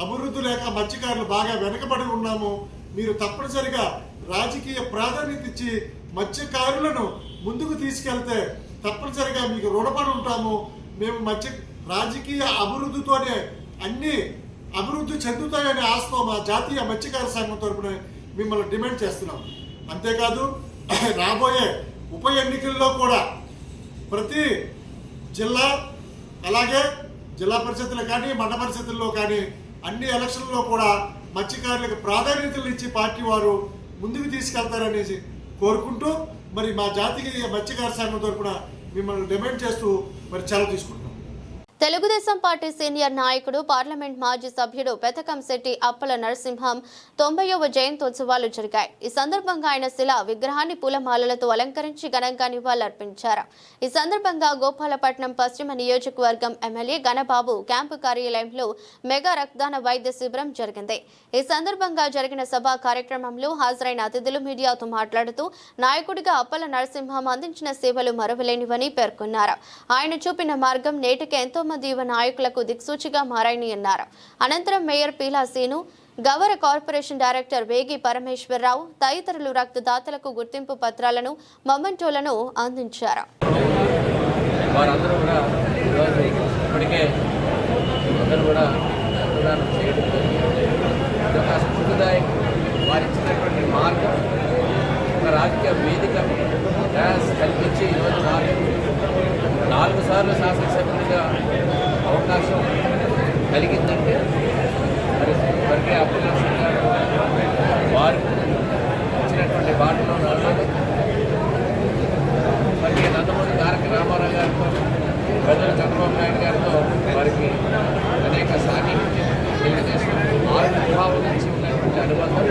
అభివృద్ధి లేక మత్స్యకారులు బాగా వెనకబడి ఉన్నాము. మీరు తప్పనిసరిగా రాజకీయ ప్రాధాన్యత ఇచ్చి మత్స్యకారులను ముందుకు తీసుకెళ్తే తప్పనిసరిగా మీకు రుణపడి ఉంటాము. మేము రాజకీయ అభివృద్ధితోనే అన్ని అభివృద్ధి చెందుతాయనే ఆశతో మా జాతీయ మత్స్యకార సంఘం తరపున మిమ్మల్ని డిమాండ్ చేస్తున్నాం. అంతేకాదు, రాబోయే ఉప ఎన్నికల్లో కూడా ప్రతి జిల్లా, అలాగే జిల్లా పరిషత్తులు కానీ, మండల పరిషత్తుల్లో కానీ అన్ని ఎలక్షన్లలో కూడా మత్స్యకారులకు ప్రాధాన్యతలు ఇచ్చి పార్టీ వారు ముందుకు తీసుకెళ్తారనేసి కోరుకుంటూ, మరి మా జాతీయ మత్స్యకార సంఘం తరపున మిమ్మల్ని డిమాండ్ చేస్తూ మరి సెలవు తీసుకుంటున్నాం. తెలుగుదేశం పార్టీ సీనియర్ నాయకుడు, పార్లమెంట్ మాజీ సభ్యుడు పెతకంశెట్టి అప్పల నరసింహం 90వ జయంతోత్సవాలు జరిగాయి. ఈ సందర్భంగా ఆయన శిలా విగ్రహాన్ని పూలమాలలతో అలంకరించి ఘనంగా నివాళులర్పించారు. ఈ సందర్భంగా గోపాలపట్నం పశ్చిమ నియోజకవర్గం ఎమ్మెల్యే గణబాబు క్యాంపు కార్యాలయంలో మెగా రక్తదాన వైద్య శిబిరం జరిగింది. ఈ సందర్భంగా జరిగిన సభా కార్యక్రమంలో హాజరైన అతిథులు మీడియాతో మాట్లాడుతూ, నాయకుడిగా అప్పల నరసింహం అందించిన సేవలు మరువలేనివని పేర్కొన్నారు. ఆయన చూపిన మార్గం నేటికి ఎంతో యువ నాయకులకు దిక్సూచిగా మారాయని అన్నారు. అనంతరం mayor Peela Seenu, Gavara corporation director Vegi Parameswararao తదితరులు రక్తదాతలకు గుర్తింపు పత్రాలను, మొమెంటోలను అందించారు. వారందరూ కూడా ఇప్పటికే అందరూ కూడా రక్తదానం చేయడం ఒక స్ఫూర్తిదాయకం. వారు ఇచ్చినటువంటి మార్గం, ఒక రాజకీయ వేదిక కల్పించి ఈరోజు 4 సార్లు శాసనసభ్యులుగా అవకాశం కలిగిందంటే మరి ఇప్పటికే అప్పలనరసింహ గారు వారు ఇచ్చినటువంటి బాటలో నడవాలి. మరి నందమూరి తారక రామారావు గారితో, పెద్దలు చంద్రబాబు నాయుడు గారితో వారికి అనేక సాన్నిహిత్యం తెలుగుదేశం ఆవిర్భావం నుంచి ఉన్నటువంటి అనుబంధం.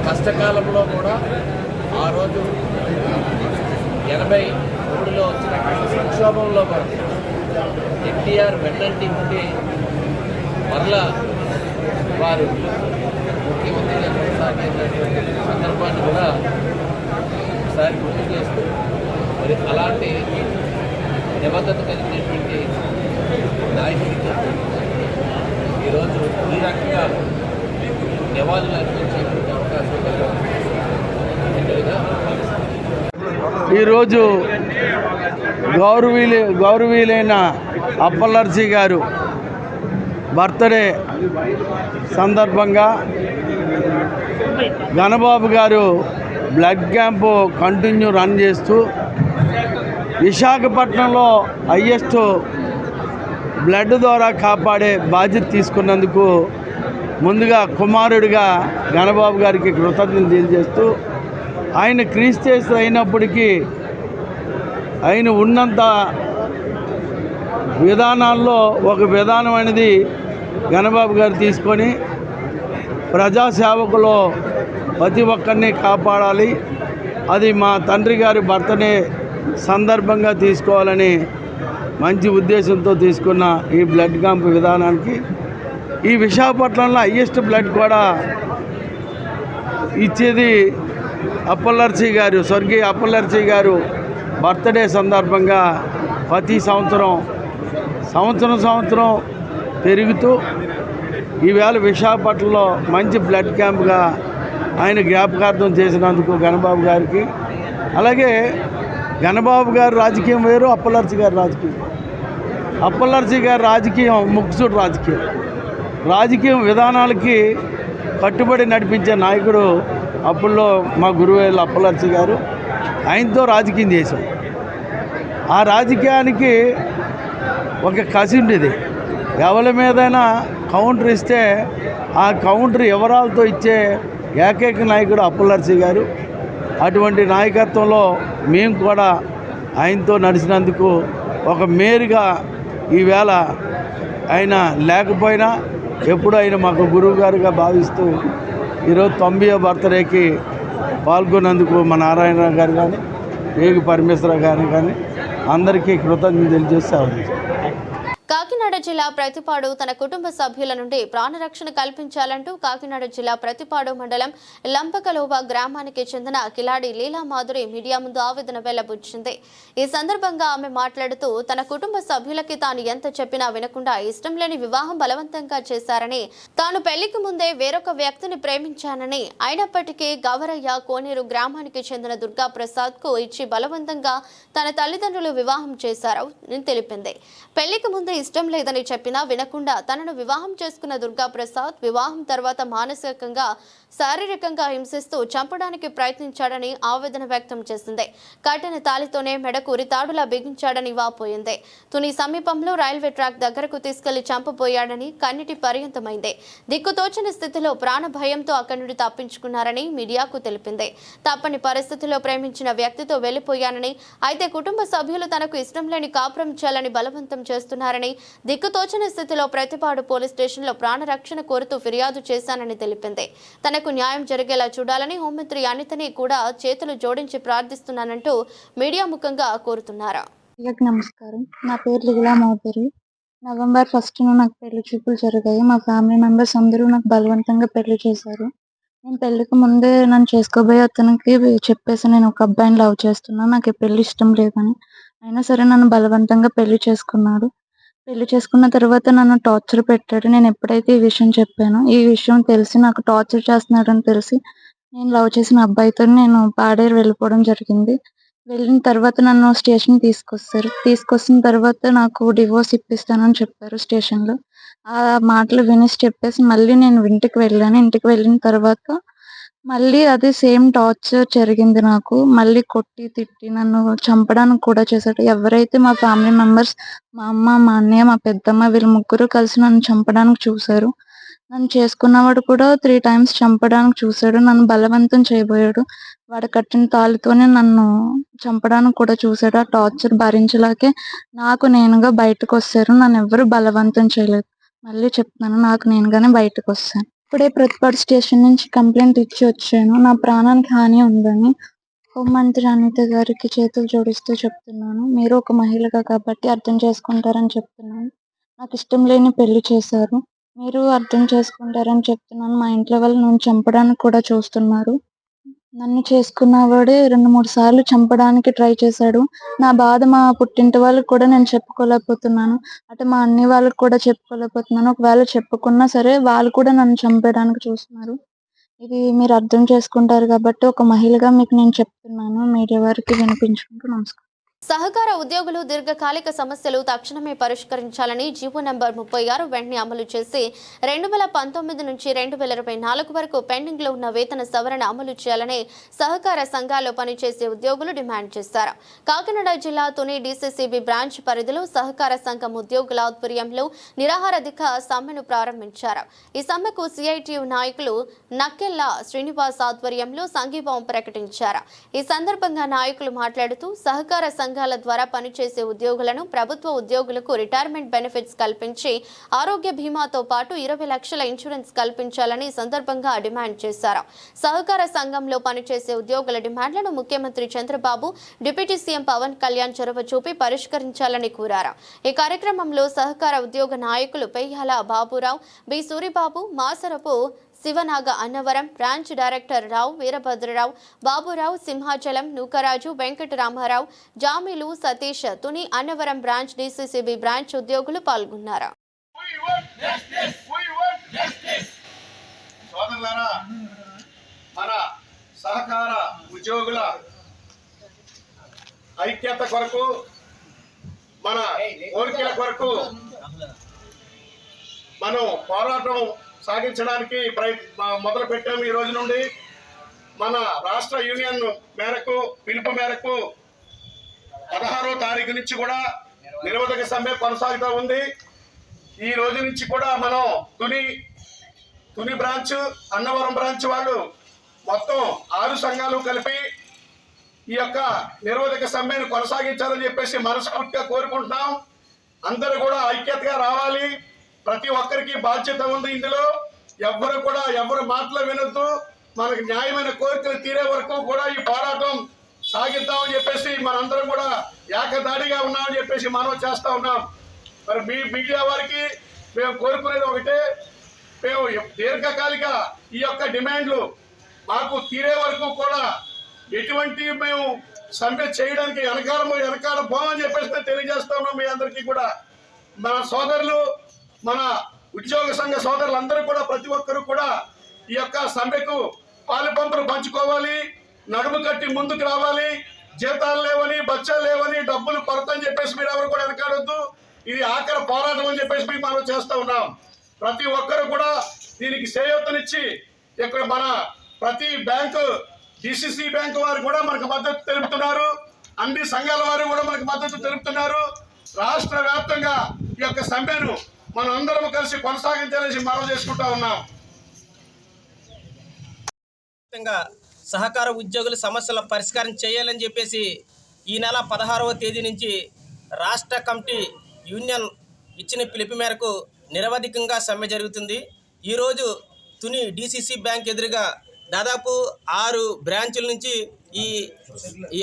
కష్టకాలంలో కూడా ఆ రోజు 83లో వచ్చినటువంటి సంక్షోభంలో కూడా ఎన్టీఆర్ వెన్నంటి ఉండి మరలా వారు ముఖ్యమంత్రిగా కొనసాగేటటువంటి సందర్భాన్ని కూడా ఒకసారి గుర్తు చేస్తూ, మరి అలా చేకూరే అవకాశం ఈరోజు గౌరవీయులైన అప్పలర్జీ గారు బర్త్డే సందర్భంగా గణబాబు గారు బ్లడ్ క్యాంపు కంటిన్యూ రన్ చేస్తూ విశాఖపట్నంలో హైయెస్ట్ బ్లడ్ ద్వారా కాపాడే బాధ్యత తీసుకున్నందుకు ముందుగా కుమారుడిగా గణబాబు గారికి కృతజ్ఞతలు తెలియజేస్తూ ఆయన క్రీస్తు అయినప్పటికీ ఆయన ఉన్నంత విధానాల్లో ఒక విధానం అనేది గణబాబు గారు తీసుకొని ప్రజాసేవకులో ప్రతి ఒక్కరిని కాపాడాలి, అది మా తండ్రి గారి బర్త్డే సందర్భంగా తీసుకోవాలని మంచి ఉద్దేశంతో తీసుకున్న ఈ బ్లడ్ క్యాంప్ విధానానికి ఈ విశాఖపట్నంలో హైయెస్ట్ బ్లడ్ కూడా ఇచ్చేది అప్పలర్జీ గారు, స్వర్గీయ అప్పలర్జీ గారు బర్త్డే సందర్భంగా ప్రతి సంవత్సరం పెరుగుతూ ఈవేళ విశాఖపట్నంలో మంచి బ్లడ్ క్యాంప్గా ఆయన జ్ఞాపకార్థం చేసినందుకు గణబాబు గారికి, అలాగే గణబాబు గారు రాజకీయం వేరు, అప్పలర్జీ గారి రాజకీయం. అప్పలర్జీ గారి రాజకీయం ముక్కుసూటి రాజకీయం విధానాలకి కట్టుబడి నడిపించే నాయకుడు అప్పుల్లో మా గురువేలు అప్పలర్జీ గారు. ఆయనతో రాజకీయం చేశాం. ఆ రాజకీయానికి ఒక కసి ఉండేది, ఎవరి మీదైనా కౌంటర్ ఇస్తే ఆ కౌంటర్ వివరాలతో ఇచ్చే ఏకైక నాయకుడు అప్పలర్జీ గారు. అటువంటి నాయకత్వంలో మేము కూడా ఆయనతో నడిచినందుకు ఒక మేరుగా ఈవేళ ఆయన లేకపోయినా ఎప్పుడు ఆయన మాకు గురువు గారుగా భావిస్తూ ఈరోజు 90వ బర్త్డేకి పాల్గొన్నందుకు మా నారాయణరావు గారు కానీ రేగు పరమేశ్వరరావు గారు కానీ అందరికీ కృతజ్ఞతలు తెలియజేస్తే కాకినాడ జిల్లా ప్రతిపాడు తన కుటుంబ సభ్యుల నుండి ప్రాణరక్షణ కల్పించాలంటూ కాకినాడ జిల్లా ప్రతిపాడు మండలం లంపకలోబ గ్రామానికి చెందిన కిలాడి లీలా మాధురి మీడియా ముందు ఆవేదన వెల్లబుచ్చింది. ఈ సందర్భంగా ఆమె మాట్లాడుతూ తన కుటుంబ సభ్యులకి తాను ఎంత చెప్పినా వినకుండా ఇష్టం లేని వివాహం బలవంతంగా చేశారని, తాను పెళ్లికి ముందే వేరొక వ్యక్తిని ప్రేమించానని, అయినప్పటికీ గవరయ్య కోనేరు గ్రామానికి చెందిన దుర్గా ప్రసాద్ కు ఇచ్చి బలవంతంగా తన తల్లిదండ్రులు వివాహం చేశారని తెలిపింది. పెళ్లికి ముందే ఇష్టం లేదని చెప్పినా వినకుండా తనను వివాహం చేసుకున్న దుర్గా ప్రసాద్ వివాహం తర్వాత మానసికంగా శారీరకంగా హింసిస్తూ చంపడానికి ప్రయత్నించాడని ఆవేదన వ్యక్తం చేసింది. కట్టిన తాళితోనే మెడకు ఉరితాడులా బిగించాడని వాపోయింది. తుని సమీపంలో రైల్వే ట్రాక్ దగ్గరకు తీసుకెళ్లి చంపబోయాడని కన్నిటి పర్యంతమైంది. దిక్కుతోచని స్థితిలో ప్రాణ భయంతో అక్కడి నుండి తప్పించుకున్నారని మీడియాకు తెలిపింది. తప్పని పరిస్థితిలో ప్రేమించిన వ్యక్తితో వెళ్లిపోయానని, అయితే కుటుంబ సభ్యులు తనకు ఇష్టం లేని కాపురం చేయాలని బలవంతం చేస్తున్నారని, దిక్కుతోచని స్థితిలో ప్రతిపాడు పోలీస్ స్టేషన్లో ప్రాణరక్షణ కోరుతూ ఫిర్యాదు చేశానని తెలిపింది. తనకు న్యాయం జరిగేలా చూడాలని హోంమంత్రి అనితని కూడా చేతులు జోడించి ప్రార్థిస్తున్నానంటూ మీడియా ముఖంగా కోరుతున్నారు. నమస్కారం, నా పేరు లీలా మాధురి. నవంబర్ 1న నాకు పెళ్లి చూపులు జరిగాయి. మా ఫ్యామిలీ మెంబర్స్ అందరూ నాకు బలవంతంగా పెళ్లి చేశారు. నేను పెళ్లికి ముందే నన్ను చేసుకోబోయే అతనికి చెప్పేసి నేను ఒక అబ్బాయిని లవ్ చేస్తున్నాను, నాకు పెళ్లి ఇష్టం లేదని. అయినా సరే నన్ను బలవంతంగా పెళ్లి చేసుకున్నాడు. పెళ్లి చేసుకున్న తర్వాత నన్ను టార్చర్ పెట్టాడు. నేను ఎప్పుడైతే ఈ విషయం చెప్పానో, ఈ విషయం తెలిసి నాకు టార్చర్ చేస్తున్నాడని తెలిసి నేను లవ్ చేసిన అబ్బాయితో నేను పాడేరు వెళ్ళిపోవడం జరిగింది. వెళ్ళిన తర్వాత నన్ను స్టేషన్ తీసుకొచ్చిన తర్వాత నాకు డివోర్స్ ఇప్పిస్తానని చెప్పారు స్టేషన్లో. ఆ మాటలు విని చెప్పేసి మళ్ళీ నేను ఇంటికి వెళ్ళాను. ఇంటికి వెళ్ళిన తర్వాత మళ్ళీ అదే సేమ్ టార్చర్ జరిగింది నాకు. మళ్ళీ కొట్టి తిట్టి నన్ను చంపడానికి కూడా చేశాడు. ఎవరైతే మా ఫ్యామిలీ మెంబర్స్, మా అమ్మ, మా అన్నయ్య, మా పెద్దమ్మ, వీళ్ళు ముగ్గురు కలిసి నన్ను చంపడానికి చూశారు. నన్ను చేసుకున్నవాడు కూడా 3 times చంపడానికి చూశాడు. నన్ను బలవంతం చేయబోయాడు. వాడు కట్టిన తాళితోనే నన్ను చంపడానికి కూడా చూశాడు. ఆ టార్చర్ భరించలేకే నాకు నేనుగా బయటకు వచ్చారు. నన్ను ఎవరు బలవంతం చేయలేదు. మళ్ళీ చెప్తున్నాను, నాకు నేనుగానే బయటకు వస్తాను. ఇప్పుడే ప్రతిపాడు స్టేషన్ నుంచి కంప్లైంట్ ఇచ్చి వచ్చాను. నా ప్రాణానికి హాని ఉందని హోంమంత్రి అనిత గారికి చేతులు జోడిస్తూ చెప్తున్నాను. మీరు ఒక మహిళగా కాబట్టి అర్థం చేసుకుంటారని చెప్తున్నాను. నాకు ఇష్టం లేని పెళ్లి చేశారు, మీరు అర్థం చేసుకుంటారని చెప్తున్నాను. మా ఇంట్లో వాళ్ళు నన్ను చంపడానికి కూడా చూస్తున్నారు. నన్ను చేసుకున్నవాడే 2-3 సార్లు చంపడానికి ట్రై చేశాడు. నా బాధ మా పుట్టింటి వాళ్ళకి కూడా నేను చెప్పుకోలేకపోతున్నాను. అటు మా అన్ని వాళ్ళకి కూడా చెప్పుకోలేకపోతున్నాను. ఒకవేళ చెప్పుకున్నా సరే వాళ్ళు కూడా నన్ను చంపేయడానికి చూస్తున్నారు. ఇది మీరు అర్థం చేసుకుంటారు కాబట్టి ఒక మహిళగా మీకు నేను చెప్తున్నాను. మీడియా వారికి వినిపించుకుంటూ నమస్కారం. సహకార ఉద్యోగులు దీర్ఘకాలిక సమస్యలు తక్షణమే పరిష్కరించాలని జీవో నంబర్ 36 వెంటనే అమలు చేసి 2019 నుంచి 2024 వరకు పెండింగ్ లో ఉన్న వేతన సవరణ అమలు చేయాలని సహకార సంఘాల్లో పనిచేసే ఉద్యోగులు డిమాండ్ చేశారు. కాకినాడ జిల్లా తుని డీసీసీబీ బ్రాంచ్ పరిధిలో సహకార సంఘం ఉద్యోగుల ఆధ్వర్యంలో నిరాహారధిక సమ్మెను ప్రారంభించారు. ఈ సమ్మెకు సిఐటియు నాయకులు నక్కెల్ల శ్రీనివాస్ ఆధ్వర్యంలో సంఘీభావం ప్రకటించారు. ఈ సందర్భంగా నాయకులు మాట్లాడుతూ సహకార సంఘాల ద్వారా పనిచేసే ఉద్యోగులను ప్రభుత్వ ఉద్యోగులకు రిటైర్మెంట్ బెనిఫిట్స్ కల్పించి ఆరోగ్య బీమాతో పాటు 20 లక్షల ఇన్సూరెన్స్ కల్పించాలని సందర్భంగా డిమాండ్ చేశారు. సహకార సంఘంలో పనిచేసే ఉద్యోగుల డిమాండ్లను ముఖ్యమంత్రి చంద్రబాబు, డిప్యూటీ సీఎం పవన్ కళ్యాణ్ చొరవ చూపి పరిష్కరించాలని కోరారు. ఈ కార్యక్రమంలో సహకార ఉద్యోగ నాయకులు Peyyala Baburao, B Suribabu, Masarapu Sivanaga Annavaram, branch director Rao Veerabhadrarao, Baburao, Simhachalam, Nookaraju, Venkataramarao, Jamilu, Satish, Tuni Annavaram branch DCCB branch ఉద్యోగులు పాల్గొన్నారు. సోదరులారా, మన సహకార ఉద్యోగుల ఐక్యత కొరకు, మన కోరికల కొరకు మనం పోరాటం సాగించడానికి మొదలు పెట్టాము. ఈ రోజు నుండి మన రాష్ట్ర యూనియన్ మేరకు పిలుపు మేరకు 16వ తారీఖు నుంచి కూడా నిరవధిక సమ్మె కొనసాగుతూ ఉంది. ఈ రోజు నుంచి కూడా మనం తుని బ్రాంచ్, అన్నవరం బ్రాంచ్ వాళ్ళు మొత్తం 6 సంఘాలు కలిపి ఈ యొక్క నిరవధిక సమ్మెను కొనసాగించాలని చెప్పేసి మనస్ఫూర్తిగా కోరుకుంటున్నాం. అందరూ కూడా ఐక్యతగా రావాలి. ప్రతి ఒక్కరికి బాధ్యత ఉంది. ఇందులో ఎవరు మాటలు వినొద్దు. మనకు న్యాయమైన కోరికలు తీరే వరకు కూడా ఈ పోరాటం సాగిద్దామని చెప్పేసి మనందరం కూడా ఏకదాడిగా ఉన్నామని చెప్పేసి మనం చేస్తా ఉన్నాం. మరి మీ మీడియా వారికి మేము కోరుకునేది ఒకటే, మేము దీర్ఘకాలిక ఈ యొక్క డిమాండ్లు మాకు తీరే వరకు కూడా ఎటువంటి మేము సమ్మె చేయడానికి వెనకాల పోమని చెప్పేసి మేము తెలియజేస్తా ఉన్నాం. మీ అందరికీ కూడా మన సోదరులు, మన ఉద్యోగ సంఘ సోదరులందరూ కూడా ప్రతి ఒక్కరు కూడా ఈ యొక్క సమ్మెకు పాలుపంపులు పంచుకోవాలి, నడుము కట్టి ముందుకు రావాలి. జీతాలు లేవని, బచ్చాలు లేవని, డబ్బులు కొరత అని చెప్పేసి మీరు ఎవరు కూడా వెనకాడొద్దు. ఇది ఆఖరి పోరాటం అని చెప్పేసి మేము మనం చేస్తూ ఉన్నాం. ప్రతి ఒక్కరు కూడా దీనికి చేయూతనిచ్చి ఇక్కడ మన ప్రతి బ్యాంకు, డిసిసి బ్యాంకు వారు కూడా మనకు మద్దతు తెలుపుతున్నారు. అన్ని సంఘాల వారు కూడా మనకు మద్దతు తెలుపుతున్నారు. రాష్ట్ర వ్యాప్తంగా ఈ యొక్క సమ్మెను మనం అందరం కలిసి కొనసాగించాలని మనం చేసుకుంటా ఉన్నాం. సహకార ఉద్యోగుల సమస్యల పరిష్కారం చేయాలని చెప్పేసి ఈ నెల 16వ తేదీ నుంచి రాష్ట్ర కమిటీ యూనియన్ ఇచ్చిన పిలుపు మేరకు నిరవధికంగా సమ్మె జరుగుతుంది. ఈరోజు తుని డిసిసి బ్యాంక్ ఎదురుగా దాదాపు 6 బ్రాంచుల నుంచి ఈ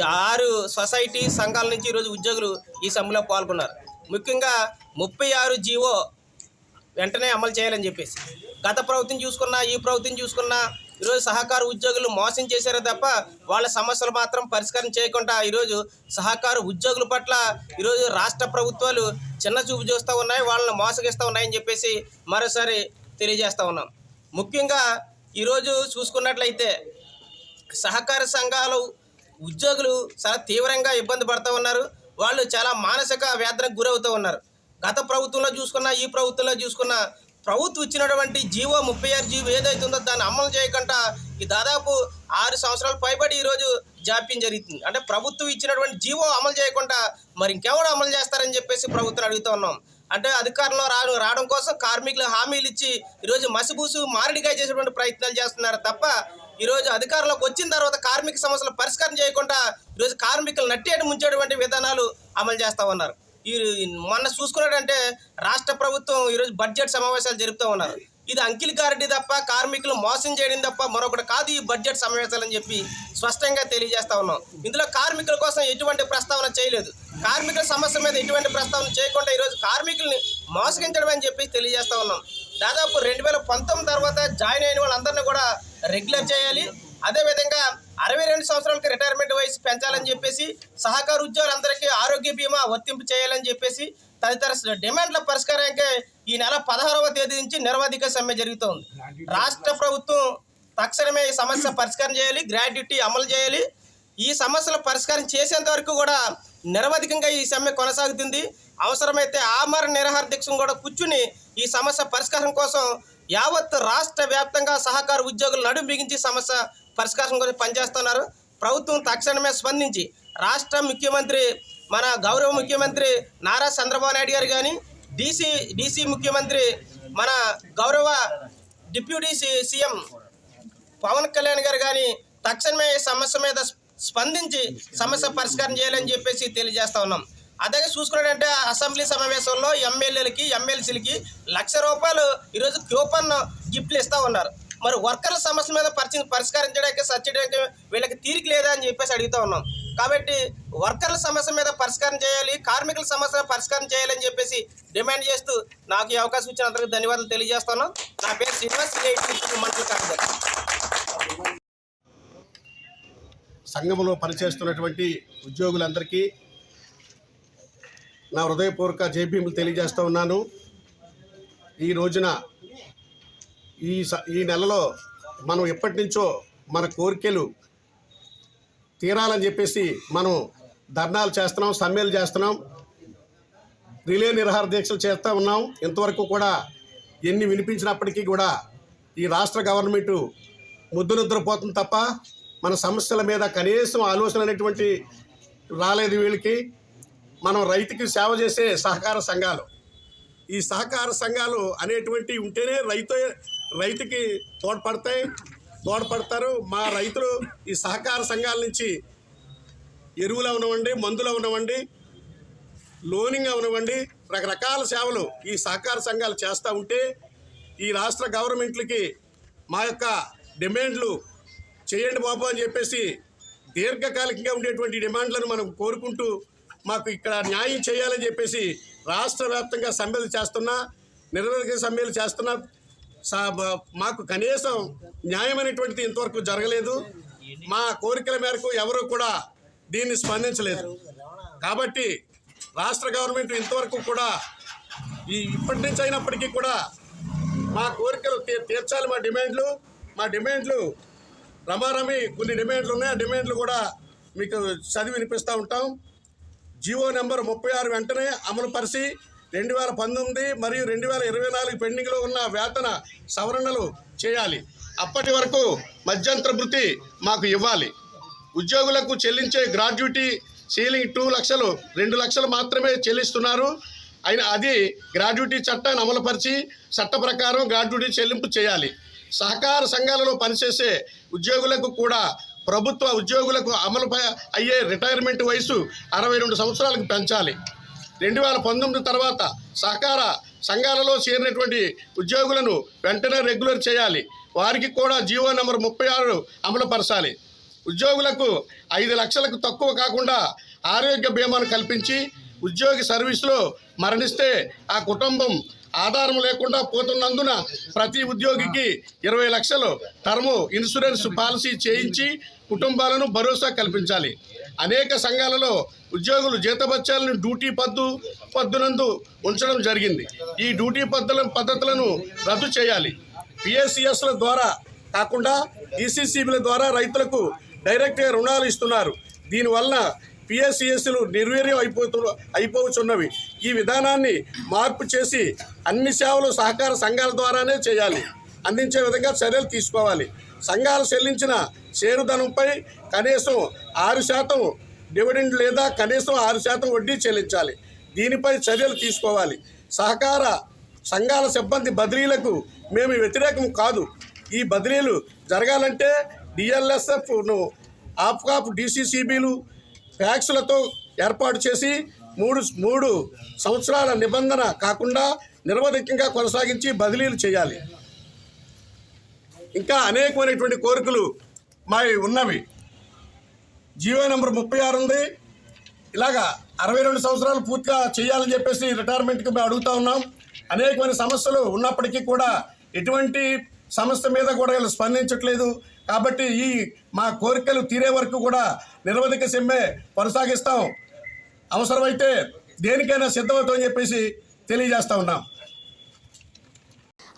6 సొసైటీ సంఘాల నుంచి ఈరోజు ఉద్యోగులు ఈ సమ్మెలో పాల్గొన్నారు. ముఖ్యంగా 36 జీవో వెంటనే అమలు చేయాలని చెప్పేసి గత ప్రభుత్వం చూసుకున్నా, ఈ ప్రభుత్వం చూసుకున్నా ఈరోజు సహకార ఉద్యోగులు మోసం చేశారే తప్ప వాళ్ళ సమస్యలు మాత్రం పరిష్కారం చేయకుండా ఈరోజు సహకార ఉద్యోగుల పట్ల ఈరోజు రాష్ట్ర ప్రభుత్వాలు చిన్న చూపు చూస్తూ ఉన్నాయి, వాళ్ళని మోసగిస్తూ ఉన్నాయని చెప్పేసి మరోసారి తెలియజేస్తూ ఉన్నాం. ముఖ్యంగా ఈరోజు చూసుకున్నట్లయితే సహకార సంఘాలు ఉద్యోగులు చాలా తీవ్రంగా ఇబ్బంది పడుతూ ఉన్నారు. వాళ్ళు చాలా మానసిక వేదనకు గురవుతూ ఉన్నారు. గత ప్రభుత్వంలో చూసుకున్నా, ఈ ప్రభుత్వంలో చూసుకున్నా ప్రభుత్వం ఇచ్చినటువంటి జీవో 36 జీవో ఏదైతుందో దాన్ని అమలు చేయకుండా ఈ దాదాపు 6 సంవత్సరాలు పైబడి ఈరోజు జాప్యం జరుగుతుంది. అంటే ప్రభుత్వం ఇచ్చినటువంటి జీవో అమలు చేయకుండా మరి ఇంకెవరు అమలు చేస్తారని చెప్పేసి ప్రభుత్వం అడుగుతూ ఉన్నాం. అంటే అధికారంలో రావడం కోసం కార్మికులు హామీలు ఇచ్చి ఈరోజు మసిబూసు మారడికాయ చేసేటువంటి ప్రయత్నాలు చేస్తున్నారు తప్ప ఈరోజు అధికారంలోకి వచ్చిన తర్వాత కార్మిక సమస్యలు పరిష్కారం చేయకుండా ఈరోజు కార్మికులు నట్టేటి ముంచేటువంటి విధానాలు అమలు చేస్తూ ఉన్నారు. మొన్న చూసుకున్నాడంటే రాష్ట్ర ప్రభుత్వం ఈరోజు బడ్జెట్ సమావేశాలు జరుపుతూ ఉన్నారు. ఇది అంకిల్ గారెడ్డి తప్ప, కార్మికులు మోసం చేయడం తప్ప మరొకటి కాదు ఈ బడ్జెట్ సమావేశాలని చెప్పి స్పష్టంగా తెలియజేస్తా ఉన్నాం. ఇందులో కార్మికుల కోసం ఎటువంటి ప్రస్తావన చేయలేదు. కార్మికుల సమస్య మీద ఎటువంటి ప్రస్తావన చేయకుండా ఈరోజు కార్మికుల్ని మోసగించడం అని చెప్పి తెలియజేస్తా ఉన్నాం. దాదాపు 2019 తర్వాత జాయిన్ అయిన వాళ్ళందరినీ కూడా రెగ్యులర్ చేయాలి. అదేవిధంగా 62 సంవత్సరాలకి రిటైర్మెంట్ వయసు పెంచాలని చెప్పేసి, సహకార ఉద్యోగులందరికీ ఆరోగ్య బీమా వర్తింపు చేయాలని చెప్పేసి తదితర డిమాండ్ల పరిష్కారానికి ఈ నెల 16వ తేదీ నుంచి నిరవధిక సమ్మె జరుగుతోంది. రాష్ట్ర ప్రభుత్వం తక్షణమే ఈ సమస్య పరిష్కారం చేయాలి, గ్రాడ్యుటీ అమలు చేయాలి. ఈ సమస్యల పరిష్కారం చేసేంత వరకు కూడా నిరవధికంగా ఈ సమ్మె కొనసాగుతుంది. అవసరమైతే ఆమరణ నిరాహార దీక్షను కూడా కూర్చుని ఈ సమస్య పరిష్కారం కోసం యావత్ రాష్ట్ర వ్యాప్తంగా సహకార ఉద్యోగులు నడుం బిగించి సమస్య పరిష్కారం కోసం పనిచేస్తున్నారు. ప్రభుత్వం తక్షణమే స్పందించి రాష్ట్ర ముఖ్యమంత్రి, మన గౌరవ ముఖ్యమంత్రి నారా చంద్రబాబు నాయుడు గారు కానీ, డీసీ ముఖ్యమంత్రి మన గౌరవ డిప్యూటీ సీఎం పవన్ కళ్యాణ్ గారు కానీ తక్షణమే ఈ సమస్య మీద స్పందించి సమస్య పరిష్కారం చేయాలని చెప్పేసి తెలియజేస్తా ఉన్నాం. అదే చూసుకున్నాడంటే అసెంబ్లీ సమావేశంలో ఎమ్మెల్యేలకి, ఎమ్మెల్సీలకి ₹1,00,000 ఈరోజు కూపన్ గిఫ్ట్లు ఇస్తూ ఉన్నారు. మరి వర్కర్ల సమస్య మీద పరిష్కరించడానికి సచ్చడానికి వీళ్ళకి తీరిక లేదా అని చెప్పేసి అడుగుతూ ఉన్నాం. కాబట్టి వర్కర్ల సమస్య మీద పరిష్కారం చేయాలి, కార్మికుల సమస్య పరిష్కారం చేయాలని చెప్పేసి డిమాండ్ చేస్తూ నాకు ఈ అవకాశం ఇచ్చినందుకు ధన్యవాదాలు తెలియజేస్తున్నాం. నా పేరు శ్రీనివాస్, మండల కార్యదర్శి. సంఘంలో పనిచేస్తున్నటువంటి ఉద్యోగులందరికీ నా హృదయపూర్వక జైభీములు తెలియజేస్తూ ఉన్నాను. ఈ రోజున ఈ నెలలో మనం ఎప్పటి నుంచో మన కోరికలు తీరాలని చెప్పేసి మనం ధర్నాలు చేస్తున్నాం, సమ్మెలు చేస్తున్నాం, రిలే నిరాహార దీక్షలు చేస్తూ ఉన్నాం. ఇంతవరకు కూడా ఎన్ని వినిపించినప్పటికీ కూడా ఈ రాష్ట్ర గవర్నమెంటు ముద్దునిద్రపోతుంది తప్ప మన సమస్యల మీద కనీసం ఆలోచన అనేటువంటి రాలేదు వీళ్ళకి. మనం రైతుకి సేవ చేసే సహకార సంఘాలు, ఈ సహకార సంఘాలు అనేటువంటివి ఉంటేనే రైతుకి తోడ్పడతారు. మా రైతులు ఈ సహకార సంఘాల నుంచి ఎరువులు అవనివ్వండి, మందులు అవనివ్వండి, లోనింగ్ అవనివ్వండి, రకరకాల సేవలు ఈ సహకార సంఘాలు చేస్తూ ఉంటే ఈ రాష్ట్ర గవర్నమెంట్లకి మా యొక్క డిమాండ్లు చేయండి బాబు అని చెప్పేసి దీర్ఘకాలికంగా ఉండేటువంటి డిమాండ్లను మనం కోరుకుంటూ మాకు ఇక్కడ న్యాయం చేయాలని చెప్పేసి రాష్ట్ర వ్యాప్తంగా సమ్మెలు చేస్తున్నా, నిరవధిక సమ్మెలు చేస్తున్నా. మాకు కనీసం న్యాయం అనేటువంటిది ఇంతవరకు జరగలేదు. మా కోరికల మేరకు ఎవరు కూడా దీన్ని స్పందించలేదు. కాబట్టి రాష్ట్ర గవర్నమెంట్ ఇంతవరకు కూడా ఇప్పటి నుంచి అయినప్పటికీ కూడా మా కోరికలు తీర్చాలి. మా డిమాండ్లు రమారమి కొన్ని డిమాండ్లు ఉన్నాయి. ఆ డిమాండ్లు కూడా మీకు చదివి వినిపిస్తూ ఉంటాం. జీవో నెంబర్ 36 వెంటనే అమలుపరిచి 2019 మరియు 2024 పెండింగ్లో ఉన్న వేతన సవరణలు చేయాలి. అప్పటి వరకు మధ్యంతర భృతి మాకు ఇవ్వాలి. ఉద్యోగులకు చెల్లించే గ్రాడ్యుటీ సీలింగ్ 2 లక్షలు 2 లక్షలు మాత్రమే చెల్లిస్తున్నారు. అయినా అది గ్రాడ్యుటీ చట్టాన్ని అమలుపరిచి చట్ట ప్రకారం గ్రాడ్యుటీ చెల్లింపు చేయాలి. సహకార సంఘాలలో పనిచేసే ఉద్యోగులకు కూడా ప్రభుత్వ ఉద్యోగులకు అమలు అయ్యే రిటైర్మెంట్ వయసు 62 సంవత్సరాలకు పెంచాలి. 2019 తర్వాత సహకార సంఘాలలో చేరినటువంటి ఉద్యోగులను వెంటనే రెగ్యులర్ చేయాలి. వారికి కూడా జీవో నెంబర్ 36 అమలుపరచాలి. ఉద్యోగులకు 5 లక్షలకు తక్కువ కాకుండా ఆరోగ్య బీమాను కల్పించి ఉద్యోగి సర్వీసులో మరణిస్తే ఆ కుటుంబం ఆధారం లేకుండా పోతున్నందున ప్రతి ఉద్యోగికి 20 లక్షలు టర్మ్ ఇన్సూరెన్స్ పాలసీ చేయించి కుటుంబాలను భరోసా కల్పించాలి. అనేక సంఘాలలో ఉద్యోగులు జీతభత్యాలను డ్యూటీ పద్దునందు ఉంచడం జరిగింది. ఈ డ్యూటీ పద్ధతులను రద్దు చేయాలి. పిఎస్సిఎస్ల ద్వారా కాకుండా ఈసీసీబీల ద్వారా రైతులకు డైరెక్ట్గా రుణాలు ఇస్తున్నారు. దీనివల్ల పిఎస్సిఎస్లు నిర్వీర్యం అయిపోతున్నవి. ఈ విధానాన్ని మార్పు చేసి అన్ని సేవలు సహకార సంఘాల ద్వారానే చేయాలి, అందించే విధంగా చర్యలు తీసుకోవాలి. సంఘాలు చెల్లించిన షేరుధనంపై కనీసం 6% డివిడెండ్ లేదా కనీసం 6% వడ్డీ చెల్లించాలి. దీనిపై చర్యలు తీసుకోవాలి. సహకార సంఘాల సిబ్బంది బదిలీలకు మేము వ్యతిరేకం కాదు. ఈ బదిలీలు జరగాలంటే డిఎల్ఎస్ఎఫ్ను ఆప్కాప్ డిసిసిబిలు ఫ్యాక్సులతో ఏర్పాటు చేసి 3 సంవత్సరాల నిబంధన కాకుండా నిరవధికంగా కొనసాగించి బదిలీలు చేయాలి. ఇంకా అనేకమైనటువంటి కోరికలు ఉన్నవి. జీవో నెంబర్ 36 ఉంది. ఇలాగా 62 సంవత్సరాలు పూర్తిగా చేయాలని చెప్పేసి రిటైర్మెంట్కి మేము అడుగుతూ ఉన్నాం. అనేకమైన సమస్యలు ఉన్నప్పటికీ కూడా ఎటువంటి సమస్య మీద కూడా వీళ్ళు స్పందించట్లేదు. కాబట్టి మా కోరికలు తీరే వరకు కూడా నిరవధిక సమ్మె కొనసాగిస్తాం. అవసరమైతే దేనికైనా సిద్ధమవుతామని చెప్పేసి తెలియజేస్తా ఉన్నాం.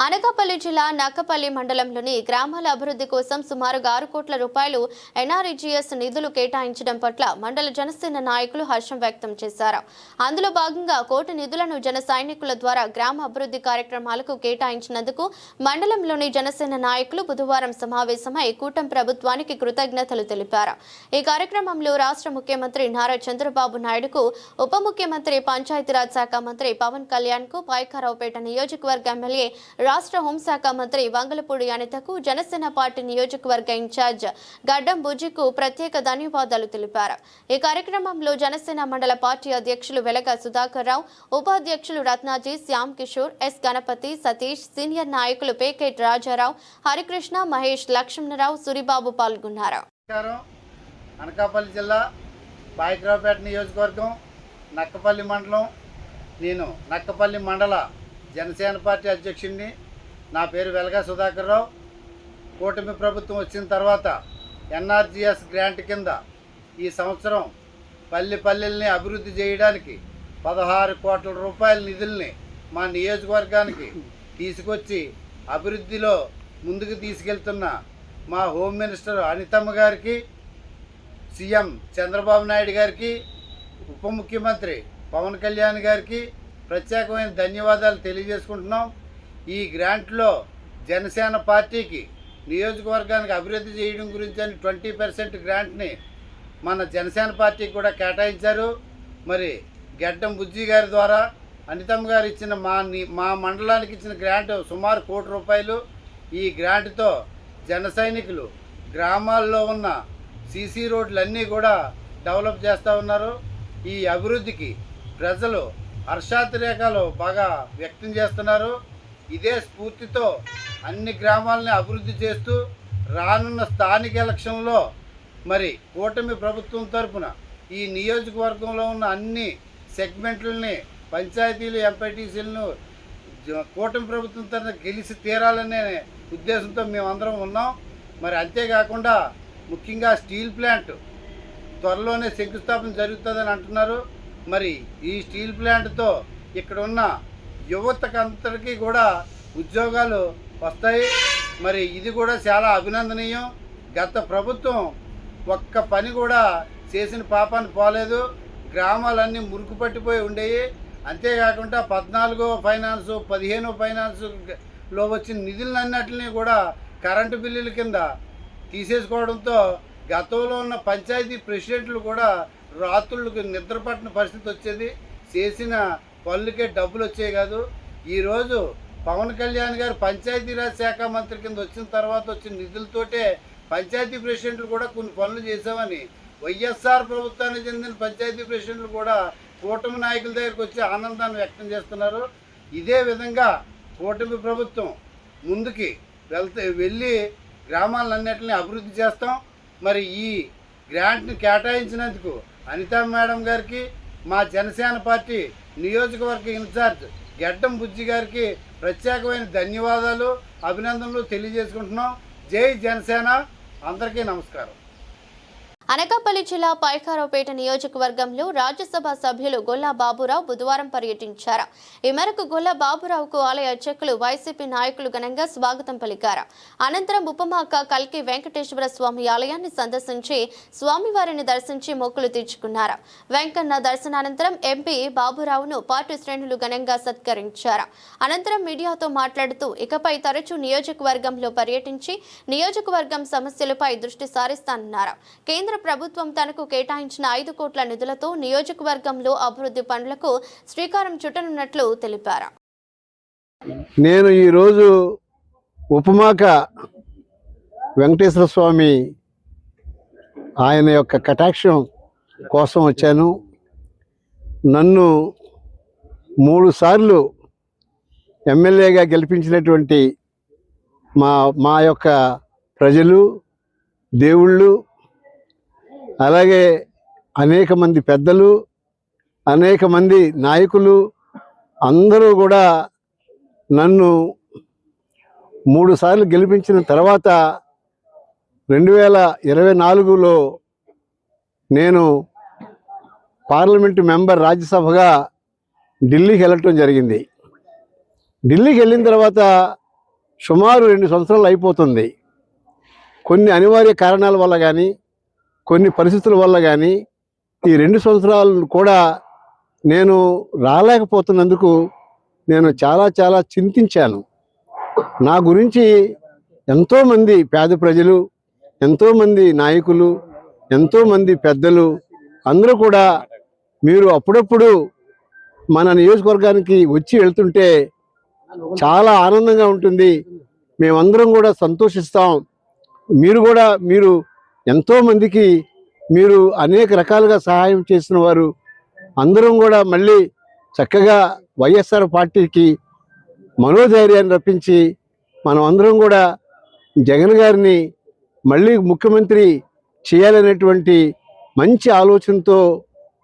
అనకాపల్లి జిల్లా నక్కపల్లి మండలంలోని గ్రామాల అభివృద్ధి కోసం సుమారుగా 6 కోట్ల రూపాయలు ఎన్ఆర్ఈజీఎస్ నిధులు కేటాయించడం పట్ల మండల జనసేన నాయకులు హర్షం వ్యక్తం చేశారు. అందులో భాగంగా కోటి నిధులను జన సైనికుల ద్వారా గ్రామ అభివృద్ధి కార్యక్రమాలకు కేటాయించినందుకు మండలంలోని జనసేన నాయకులు బుధవారం సమావేశమై కూటమి ప్రభుత్వానికి కృతజ్ఞతలు తెలిపారు. ఈ కార్యక్రమంలో రాష్ట్ర ముఖ్యమంత్రి నారా చంద్రబాబు నాయుడుకు, ఉప ముఖ్యమంత్రి పంచాయతీరాజ్ శాఖ మంత్రి పవన్ కళ్యాణ్ కు, పాయకరావుపేట నియోజకవర్గ ఎమ్మెల్యే రాష్ట్ర హోంశాఖ మంత్రి వంగలపూడి అనితకు, జనసేన పార్టీ నియోజకవర్గ ఇన్ఛార్జ్ గడ్డం బుజ్జికు ప్రత్యేక ధన్యవాదాలు తెలిపారు. ఈ కార్యక్రమంలో జనసేన మండల పార్టీ అధ్యక్షులు వెలగ సుధాకర్ రావు, ఉపాధ్యక్షులు రత్నాజీ, శ్యామ్ కిషోర్, ఎస్ గణపతి, సతీష్, సీనియర్ నాయకులు పేకెట్ రాజారావు, హరికృష్ణ, మహేష్, లక్ష్మణరావు, సూరిబాబు పాల్గొన్నారు. అనకాపల్లి జిల్లా పాయకరావుపేట నియోజకవర్గం నక్కపల్లి మండలం. నేను నక్కపల్లి మండల జనసేన పార్టీ అధ్యక్షుడిని. నా పేరు వెలగా సుధాకర్ రావు. కూటమి ప్రభుత్వం వచ్చిన తర్వాత ఎన్ఆర్జీఎస్ గ్రాంట్ కింద ఈ సంవత్సరం పల్లెల్ని అభివృద్ధి చేయడానికి 16 కోట్ల రూపాయల నిధుల్ని మా నియోజకవర్గానికి తీసుకొచ్చి అభివృద్ధిలో ముందుకు తీసుకెళ్తున్న మా హోమ్ మినిస్టర్ అనితమ్మ గారికి, సీఎం చంద్రబాబు నాయుడు గారికి, ఉప ముఖ్యమంత్రి పవన్ కళ్యాణ్ గారికి ప్రత్యేకమైన ధన్యవాదాలు తెలియజేసుకుంటున్నాం. ఈ గ్రాంట్లో జనసేన పార్టీకి నియోజకవర్గానికి అభివృద్ధి చేయడం గురించి అని 20% గ్రాంట్ని మన జనసేన పార్టీకి కూడా కేటాయించారు. మరి గడ్డం బుజ్జి గారి ద్వారా అనితమ్మ గారు ఇచ్చిన మా మండలానికి ఇచ్చిన గ్రాంట్ సుమారు 1 కోటి రూపాయలు. ఈ గ్రాంట్తో జన సైనికులు గ్రామాల్లో ఉన్న సీసీ రోడ్లన్నీ కూడా డెవలప్ చేస్తూ ఉన్నారు. ఈ అభివృద్ధికి ప్రజలు హర్షాతిరేకాలు బాగా వ్యక్తం చేస్తున్నారు. ఇదే స్ఫూర్తితో అన్ని గ్రామాలని అభివృద్ధి చేస్తూ రానున్న స్థానిక ఎలక్షన్లో మరి కూటమి ప్రభుత్వం తరఫున ఈ నియోజకవర్గంలో ఉన్న అన్ని సెగ్మెంట్లని, పంచాయతీలు, ఎంపీటీసీలను కూటమి ప్రభుత్వం తరఫున గెలిచి తీరాలనే ఉద్దేశంతో మేమందరం ఉన్నాం. మరి అంతేకాకుండా ముఖ్యంగా స్టీల్ ప్లాంట్ త్వరలోనే శంకుస్థాపన జరుగుతుందని అంటున్నారు. మరి ఈ స్టీల్ ప్లాంట్తో ఇక్కడ ఉన్న యువతకంతరికి కూడా ఉద్యోగాలు వస్తాయి. మరి ఇది కూడా చాలా అభినందనీయం. గత ప్రభుత్వం ఒక్క పని కూడా చేసిన పాపాన్ని పోలేదు. గ్రామాలన్నీ మురుకు పట్టిపోయి ఉండేవి. అంతేకాకుండా 14వ ఫైనాన్స్, 15వ ఫైనాన్స్లో వచ్చిన నిధులన్నింటినీ కూడా కరెంటు బిల్లుల కింద తీసేసుకోవడంతో గతంలో ఉన్న పంచాయతీ ప్రెసిడెంట్లు కూడా రాత్రులకు నిద్రపట్టిన పరిస్థితి వచ్చేది. చేసిన పనులకే డబ్బులు వచ్చేవి కాదు. ఈరోజు పవన్ కళ్యాణ్ గారు పంచాయతీరాజ్ శాఖ మంత్రి కింద వచ్చిన తర్వాత వచ్చిన నిధులతోటే పంచాయతీ ప్రెసిడెంట్లు కూడా కొన్ని పనులు చేసామని వైఎస్ఆర్ ప్రభుత్వానికి చెందిన పంచాయతీ ప్రెసిడెంట్లు కూడా కూటమి నాయకుల దగ్గరికి వచ్చి ఆనందాన్ని వ్యక్తం చేస్తున్నారు. ఇదే విధంగా కూటమి ప్రభుత్వం ముందుకి వెళ్ళి గ్రామాలన్నింటినీ అభివృద్ధి చేస్తాం. మరి ఈ గ్రాంట్ని కేటాయించినందుకు అనితా మేడం గారికి, మా జనసేన పార్టీ నియోజకవర్గ ఇన్ఛార్జ్ గడ్డం బుజ్జి గారికి ప్రత్యేకమైన ధన్యవాదాలు, అభినందనలు తెలియజేసుకుంటున్నాం. జై జనసేన. అందరికీ నమస్కారం. అనకాపల్లి జిల్లా పాయకరావుపేట నియోజకవర్గంలో రాజ్యసభ సభ్యులు గొల్లా బాబురావు బుధవారం పర్యటించారు. ఈ మేరకు గొల్లా బాబురావుకు ఆలయ అర్చకులు, వైసీపీ నాయకులు ఘనంగా స్వాగతం పలికారు. అనంతరం ఉపమాక కల్కి వెంకటేశ్వర స్వామి ఆలయాన్ని సందర్శించి స్వామివారిని దర్శించి మొక్కులు తీర్చుకున్నారు. వెంకన్న దర్శనానంతరం ఎంపీ బాబురావును పార్టీ శ్రేణులు ఘనంగా సత్కరించారు. అనంతరం మీడియాతో మాట్లాడుతూ ఇకపై తరచూ నియోజకవర్గంలో పర్యటించి నియోజకవర్గం సమస్యలపై దృష్టి సారిస్తానన్నారు. కేంద్ర ప్రభుత్వం తనకు కేటాయించిన 5 కోట్ల నిధులతో నియోజకవర్గంలో అభివృద్ధి పనులకు శ్రీకారం చుట్టనున్నట్లు తెలిపారు. నేను ఈరోజు ఉపమాక వెంకటేశ్వర స్వామి ఆయన యొక్క కటాక్షం కోసం వచ్చాను. నన్ను 3 సార్లు ఎమ్మెల్యేగా గెలిపించినటువంటి మా యొక్క ప్రజలు, దేవుళ్ళు, అలాగే అనేక మంది పెద్దలు, అనేక మంది నాయకులు అందరూ కూడా నన్ను 3 సార్లు గెలిపించిన తర్వాత 2024లో నేను పార్లమెంటు మెంబర్ రాజ్యసభగా ఢిల్లీకి వెళ్ళటం జరిగింది. ఢిల్లీకి వెళ్ళిన తర్వాత సుమారు 2 సంవత్సరాలు అయిపోతుంది. కొన్ని అనివార్య కారణాల వల్ల కానీ, కొన్ని పరిస్థితుల వల్ల కానీ ఈ 2 సంవత్సరాలు కూడా నేను రాలేకపోతున్నందుకు నేను చాలా చింతించాను. నా గురించి ఎంతోమంది పేద ప్రజలు, ఎంతోమంది నాయకులు, ఎంతోమంది పెద్దలు అందరూ కూడా మీరు అప్పుడప్పుడు మన నియోజకవర్గానికి వచ్చి వెళ్తుంటే చాలా ఆనందంగా ఉంటుంది, మేమందరం కూడా సంతోషిస్తాం. మీరు ఎంతోమందికి మీరు అనేక రకాలుగా సహాయం చేసిన వారు అందరం కూడా మళ్ళీ చక్కగా వైఎస్ఆర్ పార్టీకి మనోధైర్యాన్ని రప్పించి మనం అందరం కూడా జగన్ గారిని మళ్ళీ ముఖ్యమంత్రి చేయాలనేటువంటి మంచి ఆలోచనతో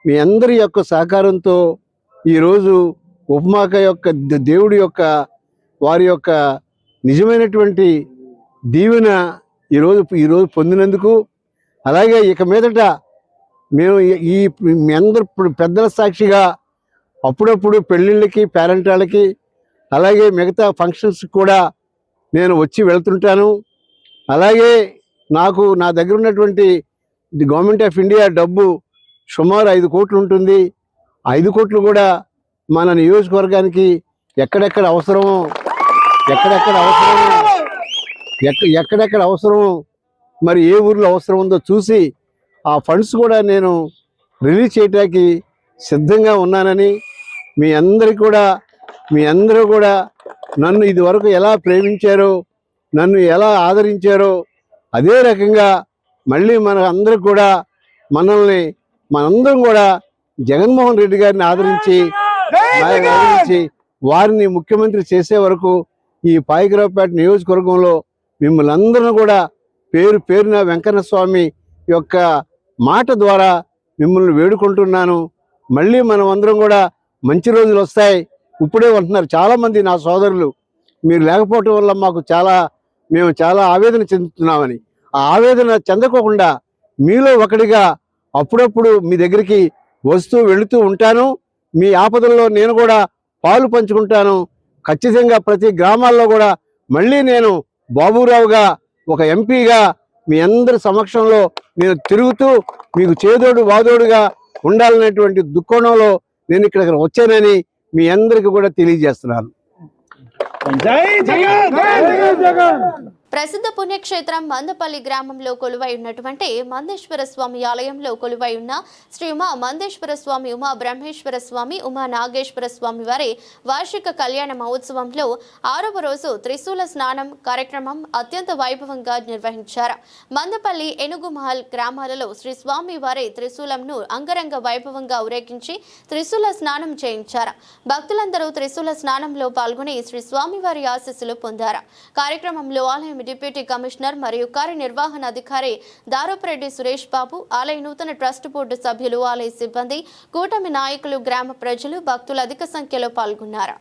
మీ అందరి యొక్క సహకారంతో ఈరోజు ఉపమాక యొక్క దేవుడి యొక్క వారి యొక్క నిజమైనటువంటి దీవెన ఈరోజు పొందినందుకు, అలాగే ఇక మీదట మేము మీ అందరు పెద్దల సాక్షిగా అప్పుడప్పుడు పెళ్ళిళ్ళకి, పేరెంటాలకి, అలాగే మిగతా ఫంక్షన్స్ కూడా నేను వచ్చి వెళ్తుంటాను. అలాగే నా దగ్గర ఉన్నటువంటి గవర్నమెంట్ ఆఫ్ ఇండియా డబ్బు సుమారు 5 కోట్లు ఉంటుంది. 5 కోట్లు కూడా మన నియోజకవర్గానికి ఎక్కడెక్కడ అవసరమో మరి ఏ ఊర్లో అవసరం ఉందో చూసి ఆ ఫండ్స్ కూడా నేను రిలీజ్ చేయడానికి సిద్ధంగా ఉన్నానని, మీ అందరూ కూడా నన్ను ఇదివరకు ఎలా ప్రేమించారో, నన్ను ఎలా ఆదరించారో అదే రకంగా మళ్ళీ మనందరం కూడా జగన్మోహన్ రెడ్డి గారిని ఆదరించి వారిని ముఖ్యమంత్రి చేసే వరకు ఈ పాయకరావుపేట నియోజకవర్గంలో మిమ్మల్ని అందరూ కూడా పేరున వెంకన్న స్వామి యొక్క మాట ద్వారా మిమ్మల్ని వేడుకుంటున్నాను. మళ్ళీ మనం అందరం కూడా మంచి రోజులు వస్తాయి. ఇప్పుడే ఉంటున్నారు చాలామంది నా సోదరులు, మీరు లేకపోవటం వల్ల మేము చాలా ఆవేదన చెందుతున్నామని. ఆ ఆవేదన చెందకోకుండా మీలో ఒకటిగా అప్పుడప్పుడు మీ దగ్గరికి వస్తూ వెళుతూ ఉంటాను. మీ ఆపదల్లో నేను కూడా పాలు పంచుకుంటాను. ఖచ్చితంగా ప్రతి గ్రామాల్లో కూడా మళ్ళీ నేను బాబురావుగా, ఒక ఎంపీగా మీ అందరి సమక్షంలో నేను తిరుగుతూ మీకు చేదోడు వాదోడుగా ఉండాలనేటువంటి దుఃఖంలో నేను ఇక్కడికి వచ్చానని మీ అందరికీ కూడా తెలియజేస్తున్నాను. జై జగన్. ప్రసిద్ధ పుణ్యక్షేత్రం మందపల్లి గ్రామంలో కొలువై ఉన్నటువంటి మందేశ్వర స్వామి ఆలయంలో కొలువై ఉన్న శ్రీ ఉమా మందేశ్వర స్వామి, ఉమా బ్రహ్మేశ్వర స్వామి, ఉమా నాగేశ్వర స్వామి వారి వార్షిక కళ్యాణ మహోత్సవంలో 6వ రోజు త్రిశూల స్నానం కార్యక్రమం అత్యంత వైభవంగా నిర్వహించారు. మందపల్లి, ఏనుగుమహల్ గ్రామాలలో శ్రీ స్వామి వారి త్రిశూలంను అంగరంగ వైభవంగా ఊరేగించి త్రిశూల స్నానం చేయించారు. భక్తులందరూ త్రిశూల స్నానంలో పాల్గొని శ్రీ స్వామి వారి ఆశీస్సులు పొందారు. కార్యక్రమంలో ఆలయం డిప్యూటీ కమిషనర్ మరియు కార్యనిర్వహణ అధికారి దారోపరెడ్డి సురేష్ బాబు, ఆలయ నూతన ట్రస్ట్ బోర్డు సభ్యులు, ఆలయ సిబ్బంది, కూటమి నాయకులు, గ్రామ ప్రజలు, భక్తులు అధిక సంఖ్యలో పాల్గొన్నారు.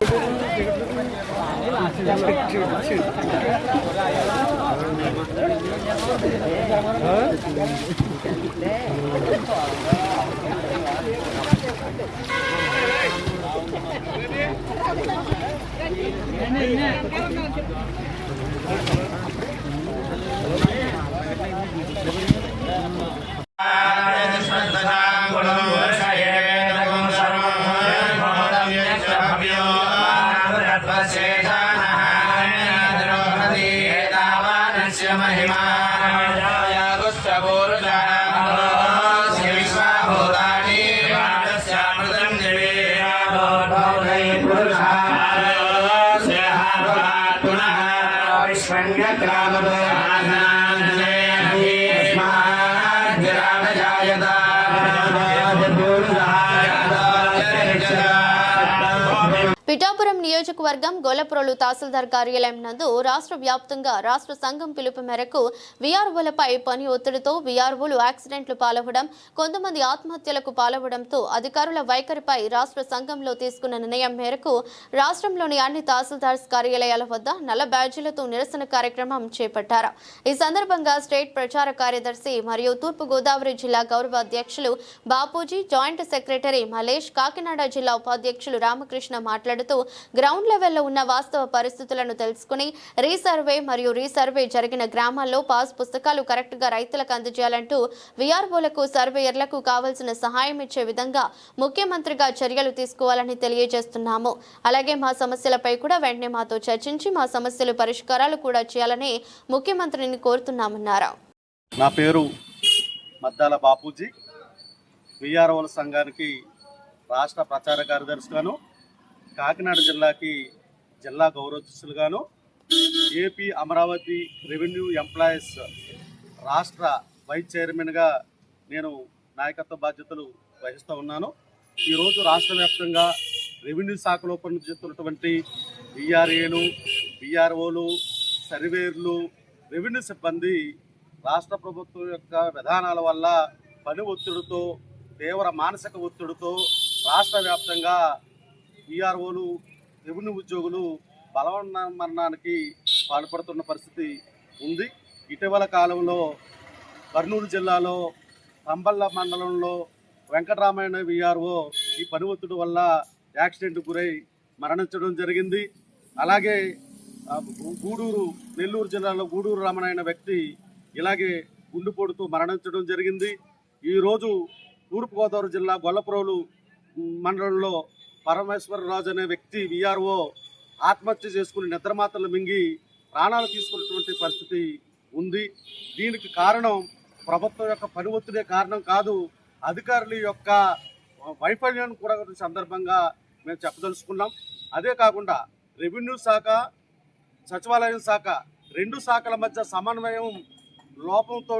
పిఠాపురం నియోజకవర్గం గొల్లప్రోలు తహసీల్దార్ కార్యాలయం నందు రాష్ట్ర వ్యాప్తంగా రాష్ట్ర సంఘం పిలుపు మేరకు వీఆర్ఓలపై పని ఒత్తిడితో వీఆర్ఓలు యాక్సిడెంట్లు పాలవడం, కొంతమంది ఆత్మహత్యలకు పాలవడంతో అధికారుల వైఖరిపై రాష్ట్ర సంఘంలో తీసుకున్న నిర్ణయం మేరకు రాష్ట్రంలోని అన్ని తహసీల్దార్స్ కార్యాలయాల వద్ద నల్ల బ్యాడ్జీలతో నిరసన కార్యక్రమం చేపట్టారు. ఈ సందర్భంగా స్టేట్ ప్రచార కార్యదర్శి మరియు తూర్పు గోదావరి జిల్లా గౌరవ అధ్యక్షులు బాపూజీ, జాయింట్ సెక్రటరీ మలేష్, కాకినాడ జిల్లా ఉపాధ్యక్షులు రామకృష్ణ మాట్లాడుతూ గ్రౌండ్ లెవెల్లో ఉన్న వాస్తవ పరిస్థితులను తెలుసుకుని రీసర్వే మరియు రీసర్వే జరిగిన గ్రామాల్లో పాస్ పుస్తకాలు కరెక్ట్గా రైతులకు అందజేయాలంటూ వీఆర్ఓలకు సర్వేయర్లకు కావాల్సిన సహాయం ఇచ్చే విధంగా ముఖ్యమంత్రిగా చర్యలు తీసుకోవాలని తెలియజేస్తున్నాము. అలాగే మా సమస్యలపై కూడా వెంటనే మాతో చర్చించి మా సమస్యలు పరిష్కారాలు కూడా చేయాలని ముఖ్యమంత్రిని కోరుతున్నామన్నారు. నా పేరు మద్దాల బాపూజీ, వీఆర్ఓల సంఘానికి రాష్ట్ర ప్రచార కార్యదర్శిగాను, కాకినాడ జిల్లాకి జిల్లా గౌరవశిష్యులుగాను, ఏపీ అమరావతి రెవెన్యూ ఎంప్లాయీస్ రాష్ట్ర వైస్ చైర్మన్గా నేను నాయకత్వ బాధ్యతలు వహిస్తూ ఉన్నాను. ఈరోజు రాష్ట్ర వ్యాప్తంగా రెవెన్యూ శాఖలో పనిచేస్తున్నటువంటి వీఆర్ఏలు, వీఆర్ఓలు, సర్వేర్లు, రెవెన్యూ సిబ్బంది రాష్ట్ర ప్రభుత్వం యొక్క విధానాల వల్ల పని ఒత్తిడితో, తీవ్ర మానసిక ఒత్తిడితో రాష్ట్ర వ్యాప్తంగా వీఆర్ఓలు, రెవెన్యూ ఉద్యోగులు బలవన్మరణానికి పాల్పడుతున్న పరిస్థితి ఉంది. ఇటీవల కాలంలో కర్నూలు జిల్లాలో తంబల్ల మండలంలో వెంకటరామాయణ వీఆర్ఓ ఈ పని ఒత్తిడి వల్ల యాక్సిడెంట్కు గురై మరణించడం జరిగింది. అలాగే గూడూరు, నెల్లూరు జిల్లాలో గూడూరు రామనాయణ వ్యక్తి ఇలాగే గుండెపోటుతో మరణించడం జరిగింది. ఈరోజు తూర్పుగోదావరి జిల్లా గొల్లప్రోలు మండలంలో పరమేశ్వరరాజు అనే వ్యక్తి వీఆర్ఓ ఆత్మహత్య చేసుకుని నిద్రమాత్రలు మింగి ప్రాణాలు తీసుకున్నటువంటి పరిస్థితి ఉంది. దీనికి కారణం ప్రభుత్వం యొక్క పని ఒత్తిడే కారణం కాదు, అధికారుల యొక్క వైఫల్యాన్ని కూడా సందర్భంగా మేము చెప్పదలుచుకున్నాం. అదే కాకుండా రెవెన్యూ శాఖ, సచివాలయం శాఖ, రెండు శాఖల మధ్య సమన్వయం లోపంతో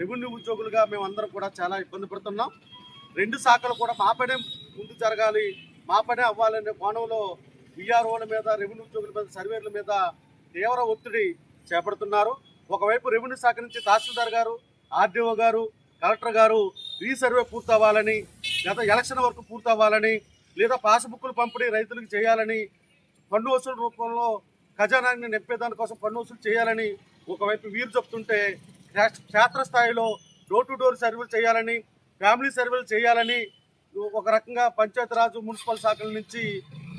రెవెన్యూ ఉద్యోగులుగా మేమందరం కూడా చాలా ఇబ్బంది పడుతున్నాం. రెండు శాఖలు కూడా మా పనే ముందు జరగాలి, మా పనే అవ్వాలనే కోణంలో వీఆర్ఓల మీద, రెవెన్యూ ఉద్యోగుల మీద, సర్వేర్ల మీద తీవ్ర ఒత్తిడి చేపడుతున్నారు. ఒకవైపు రెవెన్యూ శాఖ నుంచి తహసీల్దార్ గారు, ఆర్డీఓ గారు, కలెక్టర్ గారు రీసర్వే పూర్తవ్వాలని, లేదా ఎలక్షన్ వరకు పూర్తవ్వాలని, లేదా పాస్బుక్లు పంపిణీ రైతులకు చేయాలని, పన్ను వసూలు రూపంలో ఖజానాన్ని నింపేదాని కోసం పన్ను వసూలు చేయాలని ఒకవైపు వీరు చెప్తుంటే, క్షేత్రస్థాయిలో డోర్ టు డోర్ సర్వేలు చేయాలని, ఫ్యామిలీ సర్వేలు చేయాలని ఒక రకంగా పంచాయతీరాజు, మున్సిపల్ శాఖల నుంచి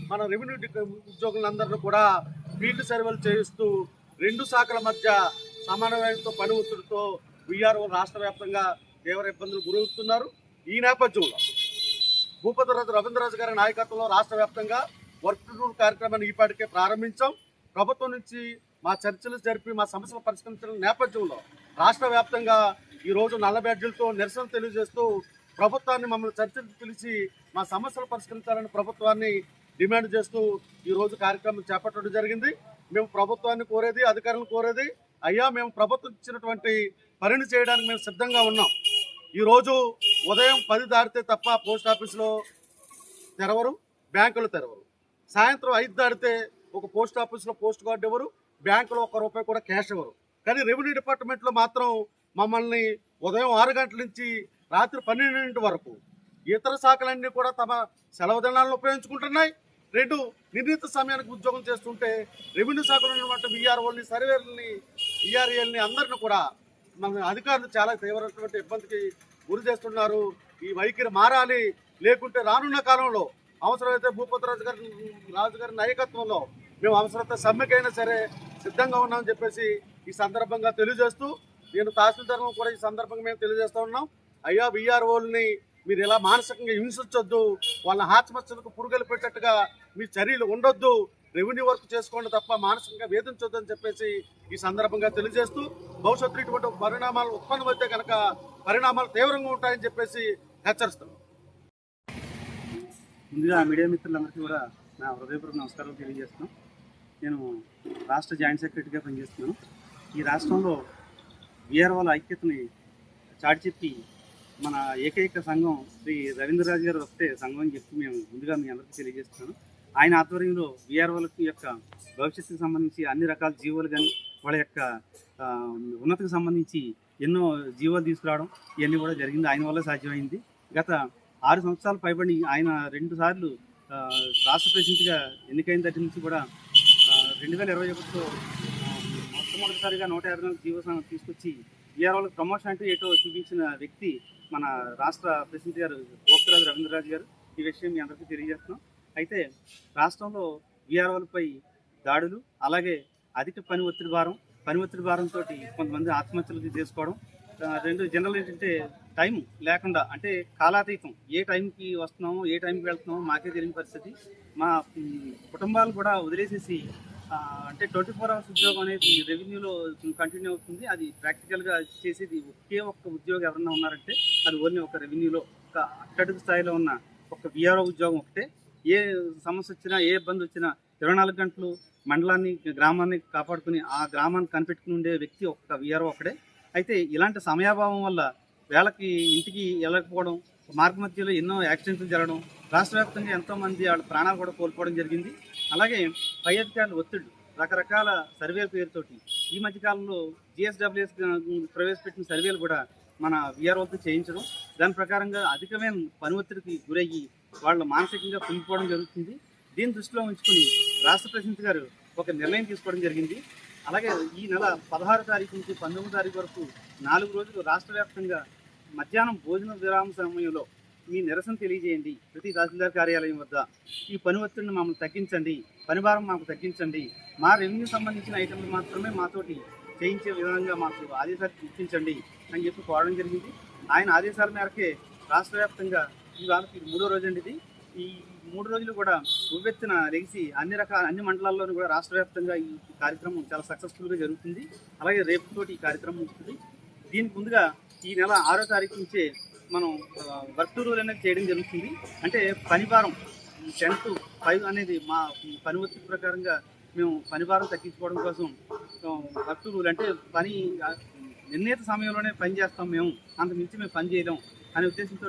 మన రెవెన్యూ ఉద్యోగులందరినీ కూడా ఫీల్డ్ సర్వేలు చేయిస్తూ రెండు శాఖల మధ్య సమన్వయంతో, పని ఒత్తిడితో వీఆర్ఓ రాష్ట్ర వ్యాప్తంగా తీవ్ర ఇబ్బందులు గురవుతున్నారు. ఈ నేపథ్యంలో భూపతిరాజు రవీంద్రరాజు గారి నాయకత్వంలో రాష్ట్ర వ్యాప్తంగా వర్క్ టు డూ కార్యక్రమాన్ని ఈపాటికే ప్రారంభించాం. ప్రభుత్వం నుంచి మా చర్చలు జరిపి మా సమస్యలు పరిష్కరించిన నేపథ్యంలో రాష్ట్ర వ్యాప్తంగా ఈరోజు నల్ల బ్యాడ్జీలతో నిరసన తెలియజేస్తూ ప్రభుత్వాన్ని మమ్మల్ని చర్చలు పిలిచి మా సమస్యలు పరిష్కరించాలని ప్రభుత్వాన్ని డిమాండ్ చేస్తూ ఈరోజు కార్యక్రమం చేపట్టడం జరిగింది. మేము ప్రభుత్వాన్ని కోరేది, అధికారులను కోరేది, అయ్యా మేము ప్రభుత్వం ఇచ్చినటువంటి పనిని చేయడానికి మేము సిద్ధంగా ఉన్నాం. ఈరోజు ఉదయం 10 దాటితే తప్ప పోస్ట్ ఆఫీసులో తెరవరు, బ్యాంకులు తెరవరు. సాయంత్రం 5 దాటితే ఒక పోస్ట్ ఆఫీసులో పోస్ట్ కార్డు ఇవ్వరు, బ్యాంకులో ₹1 కూడా క్యాష్ ఇవ్వరు. కానీ రెవెన్యూ డిపార్ట్మెంట్లో మాత్రం మమ్మల్ని ఉదయం 6 గంటల నుంచి రాత్రి 12 వరకు ఇతర శాఖలన్నీ కూడా తమ సెలవు దినాలను ఉపయోగించుకుంటున్నాయి. రెండు, నిర్ణీత సమయానికి ఉద్యోగం చేస్తుంటే రెవెన్యూ శాఖలో ఉన్నటువంటి వీఆర్ఓల్ని, సర్వేర్లని, ఈఆర్ఏల్ని అందరిని కూడా మన అధికారులు చాలా తీవ్రమైనటువంటి ఇబ్బందికి గురి చేస్తున్నారు. ఈ వైఖరి మారాలి, లేకుంటే రానున్న కాలంలో అవసరమైతే రాజు గారి నాయకత్వంలో మేము అవసరమైతే సమ్మెకైనా సరే సిద్ధంగా ఉన్నామని చెప్పేసి ఈ సందర్భంగా తెలియజేస్తూ, నేను తహసీల్దార్ను కూడా ఈ సందర్భంగా మేము తెలియజేస్తూ ఉన్నాం. అయ్యా వీఆర్ఓల్ని మీరు ఇలా మానసికంగా హింసించొద్దు, వాళ్ళ ఆత్మహత్యలకు పురుగలు పెట్టేట్టుగా మీ చర్యలు ఉండొద్దు, రెవెన్యూ వర్క్ చేసుకోండి తప్ప మానసికంగా వేధించొద్దు అని చెప్పేసి ఈ సందర్భంగా తెలియజేస్తూ, భవిష్యత్తులో ఇటువంటి పరిణామాలు ఉత్పన్నమైతే కనుక పరిణామాలు తీవ్రంగా ఉంటాయని చెప్పేసి హెచ్చరిస్తాం. ముందుగా మీడియా మిత్రులందరికీ కూడా నా హృదయపూర్వక నమస్కారాలు తెలియజేస్తున్నాం. నేను రాష్ట్ర జాయింట్ సెక్రటరీగా పనిచేస్తున్నాను. ఈ రాష్ట్రంలో వీఆర్ఓల ఐక్యతని చాటి చెప్పి మన ఏకైక సంఘం శ్రీ రవీంద్రరాజు గారు వస్తే సంఘం అని చెప్పి మేము ముందుగా మీ అందరికీ తెలియజేస్తున్నాను. ఆయన ఆధ్వర్యంలో వీఆర్ఓలకి యొక్క భవిష్యత్తుకు సంబంధించి అన్ని రకాల జీవోలు కానీ వాళ్ళ యొక్క ఉన్నతికి సంబంధించి ఎన్నో జీవోలు తీసుకురావడం ఇవన్నీ కూడా జరిగింది. ఆయన వల్ల సాధ్యమైంది. గత 6 సంవత్సరాలు పైబడి ఆయన 2 సార్లు రాష్ట్ర ప్రెసిడెంట్గా ఎన్నికైన దగ్గర నుంచి కూడా 2021లో మొట్టమొదటిసారిగా 154 జీవో తీసుకొచ్చి వీఆర్ఓలకు ప్రమోషన్ అంటే ఏటో చూపించిన వ్యక్తి మన రాష్ట్ర ప్రెసిడెంట్ గారు భూపతిరాజు రవీంద్రరాజు గారు. ఈ విషయం మీ అందరికీ తెలియజేస్తున్నాం. అయితే రాష్ట్రంలో వీఆర్ఓలపై దాడులు, అలాగే అధిక పని ఒత్తిడి భారంతో కొంతమంది ఆత్మహత్యలు చేసుకోవడం, రెండు జనరల్ ఏంటంటే టైం లేకుండా, అంటే కాలాతీతం, ఏ టైంకి వస్తున్నామో ఏ టైంకి వెళ్తున్నామో మాకే తెలియని పరిస్థితి. మా కుటుంబాలు కూడా వదిలేసేసి అంటే 24 hours ఉద్యోగం అనేది రెవెన్యూలో కంటిన్యూ అవుతుంది. అది ప్రాక్టికల్గా చేసేది ఒకే ఒక్క ఉద్యోగం ఎవరన్నా ఉన్నారంటే అది ఓన్లీ ఒక రెవెన్యూలో ఒక అట్టడుగు స్థాయిలో ఉన్న ఒక వీఆర్ఓ ఉద్యోగం ఒకటే. ఏ సమస్య వచ్చినా, ఏ ఇబ్బంది వచ్చినా 24 గంటలు మండలాన్ని, గ్రామాన్ని కాపాడుకుని ఆ గ్రామాన్ని కనిపెట్టుకుని ఉండే వ్యక్తి ఒక్క వీఆర్ఓ ఒకడే. అయితే ఇలాంటి సమయాభావం వల్ల వేళకి ఇంటికి వెళ్ళకపోవడం, మార్గ మధ్యలో ఎన్నో యాక్సిడెంట్లు జరగడం, రాష్ట్ర వ్యాప్తంగా ఎంతోమంది వాళ్ళ ప్రాణాలు కూడా కోల్పోవడం జరిగింది. అలాగే పై అధికారులు ఒత్తిడి, రకరకాల సర్వేల పేరుతోటి ఈ మధ్యకాలంలో GSWS ప్రవేశపెట్టిన సర్వేలు కూడా మన వీఆర్ఓతో చేయించడం, దాని ప్రకారంగా అధికమైన పని ఒత్తిడికి గురయ్యి వాళ్ళు మానసికంగా కుంగిపోవడం జరుగుతుంది. దీన్ని దృష్టిలో ఉంచుకుని రాష్ట్ర ప్రెసిడెంట్ గారు ఒక నిర్ణయం తీసుకోవడం జరిగింది. అలాగే ఈ నెల 16 తారీఖు నుంచి 19 తారీఖు వరకు 4 రోజులు రాష్ట్ర వ్యాప్తంగా మధ్యాహ్నం భోజన విరామ సమయంలో మీ నిరసన తెలియజేయండి. ప్రతి తహసీల్దార్ కార్యాలయం వద్ద ఈ పని ఒత్తిడిని మమ్మల్ని తగ్గించండి, పనిభారం మాకు తగ్గించండి, మా రెవెన్యూ సంబంధించిన ఐటమ్లు మాత్రమే మాతోటి చేయించే విధంగా మాకు ఆదేశాలు ఇప్పించండి అని చెప్పి కోరడం జరిగింది. ఆయన ఆదేశాల మేరకే రాష్ట్ర వ్యాప్తంగా ఈ వారికి 3వ రోజు అండి ఇది. ఈ 3 రోజులు కూడా ఉవ్వెత్తున లెగిసి అన్ని మండలాల్లోనూ కూడా రాష్ట్ర వ్యాప్తంగా ఈ కార్యక్రమం చాలా సక్సెస్ఫుల్గా జరుగుతుంది. అలాగే రేపుతోటి ఈ కార్యక్రమం ఉంటుంది. దీనికి ముందుగా ఈ నెల 6వ తారీఖు నుంచే మనం వర్క్ రూల్ అనేది చేయడం జరుగుతుంది. అంటే పనిభారం 10 to 5 అనేది మా పని ఒత్తిడి ప్రకారంగా మేము పనిభారం తగ్గించుకోవడం కోసం వర్క్ రూల్, అంటే పని నిర్ణీత సమయంలోనే పని చేస్తాం, మేము అంత మించి మేము పని చేయలేం అనే ఉద్దేశంతో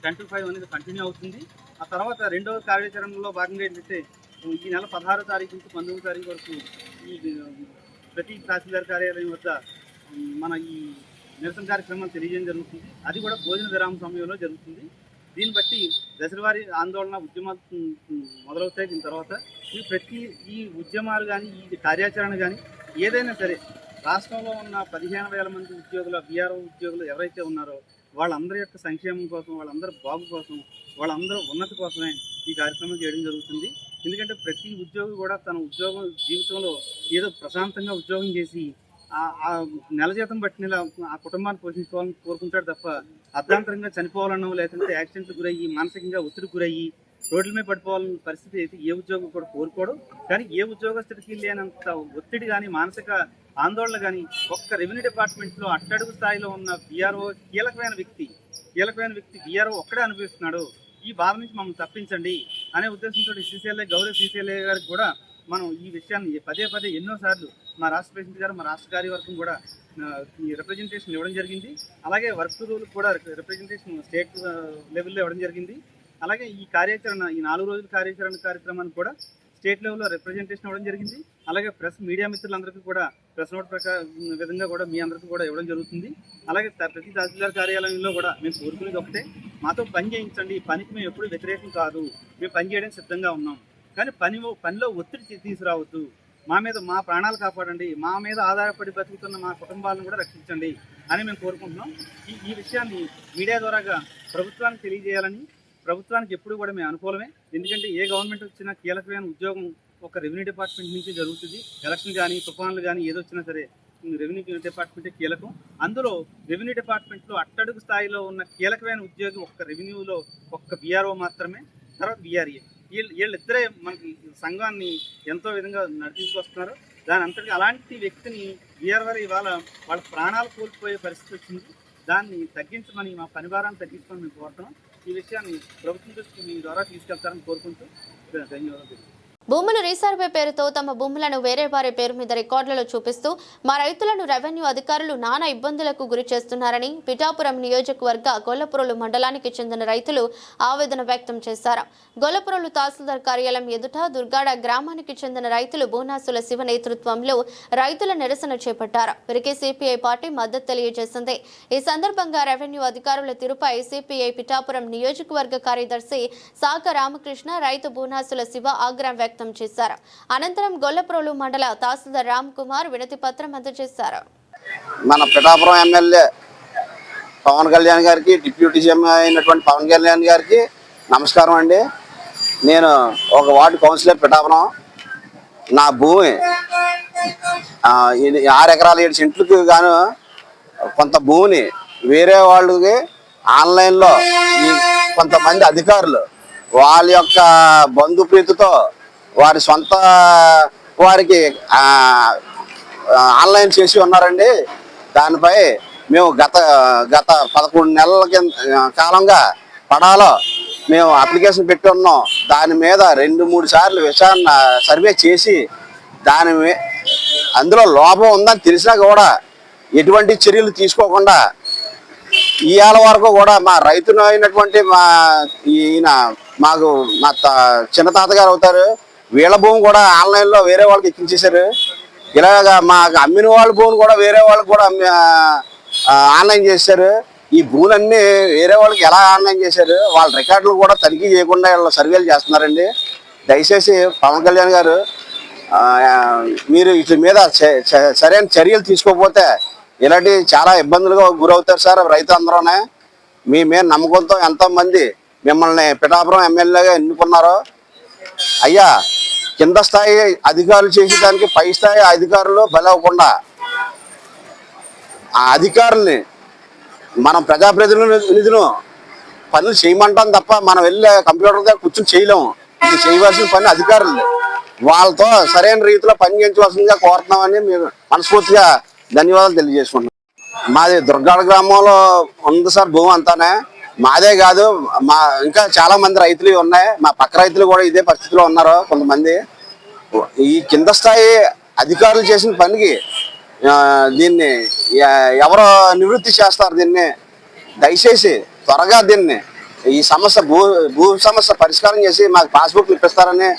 10 to 5 అనేది కంటిన్యూ అవుతుంది. ఆ తర్వాత 2వ కార్యాచరణలో భాగంగా ఏంటంటే ఈ నెల 16వ తారీఖు నుంచి 19వ తారీఖు వరకు ఈ ప్రతి తహసీల్దార్ కార్యాలయం వద్ద మన ఈ నిరసన కార్యక్రమాలు తెలియజేయడం జరుగుతుంది. అది కూడా భోజన విరామ సమయంలో జరుగుతుంది. దీన్ని బట్టి దశలవారీ ఆందోళన ఉద్యమాలు మొదలవుతాయి. దీని తర్వాత ఈ ఉద్యమాలు కానీ, ఈ కార్యాచరణ కానీ ఏదైనా సరే రాష్ట్రంలో ఉన్న 15,000 మంది ఉద్యోగుల వీఆర్ఓ ఉద్యోగులు ఎవరైతే ఉన్నారో వాళ్ళందరి యొక్క సంక్షేమం కోసం, వాళ్ళందరి బాగు కోసం, వాళ్ళందరూ ఉన్నతి కోసమే ఈ కార్యక్రమం చేయడం జరుగుతుంది. ఎందుకంటే ప్రతి ఉద్యోగి కూడా తన ఉద్యోగం జీవితంలో ఏదో ప్రశాంతంగా ఉద్యోగం చేసి ఆ నెల జీతం బట్టి ఆ కుటుంబాన్ని పోషించుకోవాలని కోరుకుంటాడు తప్ప అర్ధాంతరంగా చనిపోవాలనో, లేకపోతే యాక్సిడెంట్కి గురయ్యి మానసికంగా ఒత్తిడికి గురయ్యి రోడ్ల మీద పడిపోవాలన్న పరిస్థితి అయితే ఏ ఉద్యోగం కూడా కోరుకోవడం. కానీ ఏ ఉద్యోగస్తుడికి లేనంత ఒత్తిడి కానీ, మానసిక ఆందోళన కానీ ఒక్క రెవెన్యూ డిపార్ట్మెంట్లో అట్టడుగు స్థాయిలో ఉన్న వీఆర్ఓ కీలకమైన వ్యక్తి వీఆర్ఓ ఒక్కడే అనుభవిస్తున్నాడు. ఈ బాధ నుంచి మమ్మల్ని తప్పించండి అనే ఉద్దేశంతో గౌరవ CCLA గారికి కూడా మనం ఈ విషయాన్ని పదే ఎన్నోసార్లు మా రాష్ట్ర ప్రెసిడెంట్ గారు, మా రాష్ట్ర కార్యవర్గం కూడా ఈ రిప్రజెంటేషన్ ఇవ్వడం జరిగింది. అలాగే వర్క్ రూల్ కూడా రిప్రజెంటేషన్ స్టేట్ లెవెల్లో ఇవ్వడం జరిగింది. అలాగే ఈ కార్యాచరణ, ఈ 4 రోజుల కార్యక్రమానికి కూడా స్టేట్ లెవెల్లో రిప్రజెంటేషన్ ఇవ్వడం జరిగింది. అలాగే మీడియా మిత్రులందరికీ కూడా ప్రెస్ నోట్ విధంగా కూడా మీ అందరికీ కూడా ఇవ్వడం జరుగుతుంది. అలాగే ప్రతి తహసీల్దార్ కార్యాలయంలో కూడా మేము కోరుకునేది ఒకటే, మాతో పని చేయించండి. పనికి మేము ఎప్పుడు వ్యతిరేకం కాదు, మేము పని చేయడానికి సిద్ధంగా ఉన్నాం. కానీ పనిలో ఒత్తిడి తీసుకురావద్దు, మా ప్రాణాలు కాపాడండి, మా మీద ఆధారపడి బతుకుతున్న మా కుటుంబాలను కూడా రక్షించండి అని మేము కోరుకుంటున్నాం. ఈ విషయాన్ని మీడియా ద్వారాగా ప్రభుత్వానికి తెలియజేయాలని, ప్రభుత్వానికి ఎప్పుడు కూడా మేము అనుకూలమే. ఎందుకంటే ఏ గవర్నమెంట్ వచ్చినా కీలకమైన ఉద్యోగం ఒక రెవెన్యూ డిపార్ట్మెంట్ నుంచి జరుగుతుంది. ఎలక్షన్ కానీ, తుఫాన్లు కానీ ఏదొచ్చినా సరే రెవెన్యూ డిపార్ట్మెంటే కీలకం. అందులో రెవెన్యూ డిపార్ట్మెంట్లో అట్టడుగు స్థాయిలో ఉన్న కీలకమైన ఉద్యోగి ఒక్క రెవెన్యూలో ఒక్క వీఆర్ఓ మాత్రమే, తర్వాత వీఆర్ఏ. వీళ్ళిద్దరే మనకి సంఘాన్ని ఎంతో విధంగా నడిపించుకొస్తున్నారు. దాని అంతటికి అలాంటి వ్యక్తిని వీఆర్ఓ ఇవాళ వాళ్ళ ప్రాణాలు కోల్పోయే పరిస్థితి వచ్చింది. దాన్ని తగ్గించమని, మా పనిభారాన్ని తగ్గించమని మేము కోరుతున్నాం. ఈ విషయాన్ని ప్రభుత్వం దృష్టికి మీ ద్వారా తీసుకెళ్తారని కోరుకుంటూ ధన్యవాదాలు. భూములు రీసర్వే పేరుతో తమ భూములను వేరే వారి పేరు మీద రికార్డులలో చూపిస్తూ మా రైతులను రెవెన్యూ అధికారులు నానా ఇబ్బందులకు గురి చేస్తున్నారని పిఠాపురం నియోజకవర్గ గొల్లప్రోలు మండలానికి చెందిన రైతులు ఆవేదన వ్యక్తం చేశారు. గొల్లప్రోలు తహసీల్దార్ కార్యాలయం ఎదుట దుర్గాడ గ్రామానికి చెందిన రైతులు బూనాసుల శివ నేతృత్వంలో రైతుల నిరసన చేపట్టారు. వీరికి సిపిఐ పార్టీ మద్దతు తెలియజేసింది. ఈ సందర్భంగా రెవెన్యూ అధికారుల తీరుపై సిపిఐ పిఠాపురం నియోజకవర్గ కార్యదర్శి సాక రామకృష్ణ, రైతు బూనాసుల శివ ఆగ్రహం వ్యక్తం చేశారు. అనంతరం గొల్లప్రోలు మండల తహసీల్దార్ రామ్ కుమార్ వినతి పత్రం అందజేశారు. మన పిఠాపురం ఎమ్మెల్యే పవన్ కళ్యాణ్ గారికి, డిప్యూటీ సీఎం అయినటువంటి పవన్ కళ్యాణ్ గారికి నమస్కారం అండి. నేను ఒక వార్డు కౌన్సిలర్ పిఠాపురం. నా భూమి 6 ఎకరాల 7 సెంట్లకు గాను కొంత భూమిని వేరే వాళ్ళకి ఆన్లైన్లో కొంతమంది అధికారులు వాళ్ళ యొక్క బంధుప్రీతితో వారి సొంత వారికి ఆన్లైన్ చేసి ఉన్నారండి. దానిపై మేము గత 11 నెలల కాలంగా పడాలో మేము అప్లికేషన్ పెట్టి ఉన్నాం. దాని మీద 2-3 సార్లు విచారణ సర్వే చేసి అందులో లోపం ఉందని తెలిసినా కూడా ఎటువంటి చర్యలు తీసుకోకుండా ఇవాళ వరకు కూడా మా రైతును అయినటువంటి మాకు మా చిన్న తాతగారు అవుతారు, వీళ్ళ భూమి కూడా ఆన్లైన్లో వేరే వాళ్ళకి ఎక్కించేశారు. ఇలాగా మాకు అమ్మిన వాళ్ళ భూమిని కూడా వేరే వాళ్ళకి కూడా ఆన్లైన్ చేశారు. ఈ భూములన్నీ వేరే వాళ్ళకి ఎలా ఆన్లైన్ చేశారు, వాళ్ళ రికార్డులు కూడా తనిఖీ చేయకుండా వీళ్ళు సర్వేలు చేస్తున్నారండి. దయచేసి పవన్ కళ్యాణ్ గారు మీరు వీటి మీద సరైన చర్యలు తీసుకోకపోతే ఇలాంటి చాలా ఇబ్బందులుగా గురవుతారు సార్ రైతు అందరూనే. మీ మీద నమ్మకంతో ఎంతోమంది మిమ్మల్ని పిఠాపురం ఎమ్మెల్యేగా ఎన్నుకున్నారో. అయ్యా, కింద స్థాయి అధికారులు చేసేదానికి పై స్థాయి అధికారులు బలవకుండా ఆ అధికారుల్ని మనం ప్రజాప్రతినిధులు పనులు చేయమంటాం తప్ప మనం వెళ్ళి కంప్యూటర్ దగ్గర కూర్చొని చేయలేము. ఇది చేయవలసిన పని అధికారులు. వాళ్ళతో సరైన రీతిలో పని చేయించవలసిందిగా కోరుతున్నామని మేము మనస్ఫూర్తిగా ధన్యవాదాలు తెలియజేసుకుంటున్నాం. మాది దుర్గాడ గ్రామంలో ఉంది సార్ భూమి అంతానే. మాదే కాదు, ఇంకా చాలా మంది రైతులు ఉన్నాయి. మా పక్క రైతులు కూడా ఇదే పరిస్థితిలో ఉన్నారు కొంతమంది. ఈ కింద స్థాయి అధికారులు చేసిన పనికి దీన్ని ఎవరో నివృత్తి చేస్తారు. దీన్ని దయచేసి త్వరగా ఈ సమస్య భూ సమస్య పరిష్కారం చేసి మాకు పాస్బుక్లు ఇప్పిస్తారని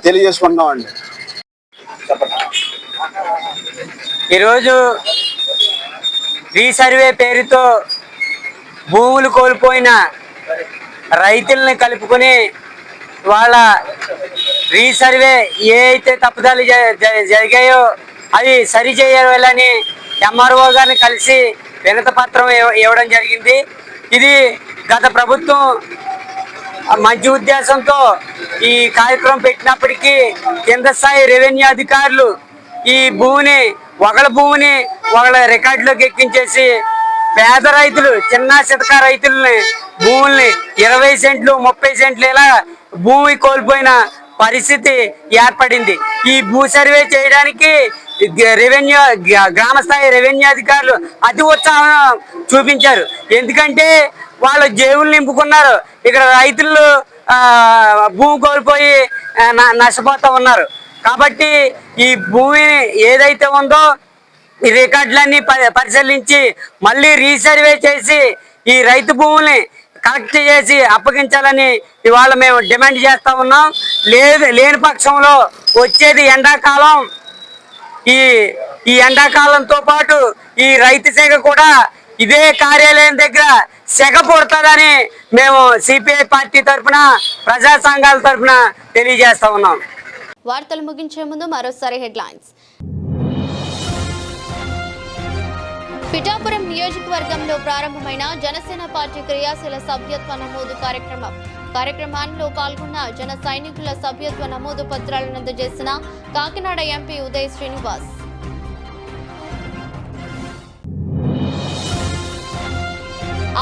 తెలియజేసుకుంటున్నామండి. ఈరోజు రీసర్వే పేరుతో భూములు కోల్పోయిన రైతుల్ని కలుపుకొని వాళ్ళ రీసర్వే ఏ అయితే తప్పుదాలు జరిగాయో అవి సరి చేయాలని ఎంఆర్ఓ గారిని కలిసి వినతి పత్రం ఇవ్వడం జరిగింది. ఇది గత ప్రభుత్వం మంచి ఉద్దేశంతో ఈ కార్యక్రమం పెట్టినప్పటికీ కింద స్థాయి రెవెన్యూ అధికారులు ఈ భూమిని ఒకళ్ళ రికార్డులోకి ఎక్కించేసి పేద రైతులు, చిన్న చితక రైతులని భూముల్ని 20 సెంట్లు 30 సెంట్లు ఇలా భూమి కోల్పోయిన పరిస్థితి ఏర్పడింది. ఈ భూ సర్వే చేయడానికి గ్రామ స్థాయి రెవెన్యూ అధికారులు అతి ఉత్సాహం చూపించారు. ఎందుకంటే వాళ్ళు జేబులు నింపుకున్నారు. ఇక్కడ రైతులు భూమి కోల్పోయి నష్టపోతూ ఉన్నారు. కాబట్టి ఈ భూమి ఏదైతే ఉందో ఈ రికార్డులన్నీ పరిశీలించి మళ్ళీ రీసర్వే చేసి ఈ రైతు భూముల్ని కలెక్ట్ చేసి అప్పగించాలని ఇవాళ మేము డిమాండ్ చేస్తా ఉన్నాం. లేని పక్షంలో వచ్చేది ఎండాకాలం. ఈ ఎండాకాలంతో పాటు ఈ రైతు శాఖ కూడా ఇదే కార్యాలయం దగ్గర సెగ పుడతాదని మేము సిపిఐ పార్టీ తరఫున, ప్రజా సంఘాల తరఫున తెలియజేస్తా ఉన్నాం. వార్తలు ముగించే ముందు మరోసారి హెడ్లైన్స్. పిఠాపురం నియోజకవర్గంలో ప్రారంభమైన జనసేన పార్టీ క్రియాశీల సభ్యత్వ నమోదు కార్యక్రమంలో పాల్గొన్న జన సైనికుల సభ్యత్వ నమోదు పత్రాలను అందజేసిన కాకినాడ ఎంపీ ఉదయ్ శ్రీనివాస్.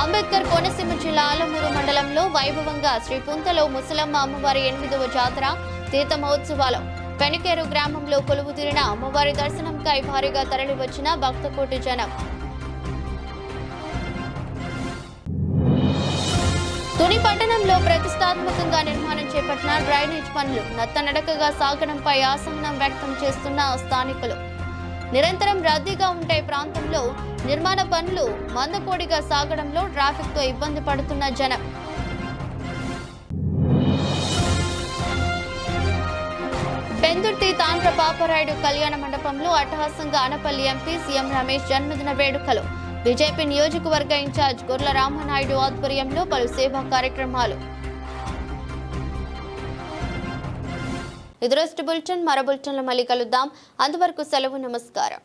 అంబేద్కర్ కోనసీమ జిల్లా ఆలమూరు మండలంలో వైభవంగా శ్రీ పుంతలో ముసలమ్మ అమ్మవారి 8వ జాతర తీర్థ మహోత్సవాలు. పెనికేరు గ్రామంలో కొలువుతీరిన అమ్మవారి దర్శనంకై భారీగా తరలివచ్చిన భక్తకోటి జనం. తుని పట్టణంలో ప్రతిష్టాత్మకంగా నిర్మాణం చేపట్టిన డ్రైనేజ్ పనులు నత్తనడకగా సాగడంపై అసహనం వ్యక్తం చేస్తున్న స్థానికులు. నిరంతరం రద్దీగా ఉండే ప్రాంతంలో నిర్మాణ పనులు మందకోడిగా సాగడంలో ట్రాఫిక్ తో ఇబ్బంది పడుతున్న జనం. పెందుర్తి తాండ్ర పాపరాయుడు కళ్యాణ మండపంలో అట్టహాసంగా అనపల్లి ఎంపీ సీఎం రమేష్ జన్మదిన వేడుకలు. బీజేపీ నియోజకవర్గ ఇన్ఛార్జ్ గొర్ల రామనాయుడు ఆధ్వర్యంలో పలు సేవా కార్యక్రమాలు. ఇదిరోజు బులెటిన్. మరో బులెటిన్లో మళ్ళీ కలుద్దాం. అంతవరకు సెలవు. నమస్కారం.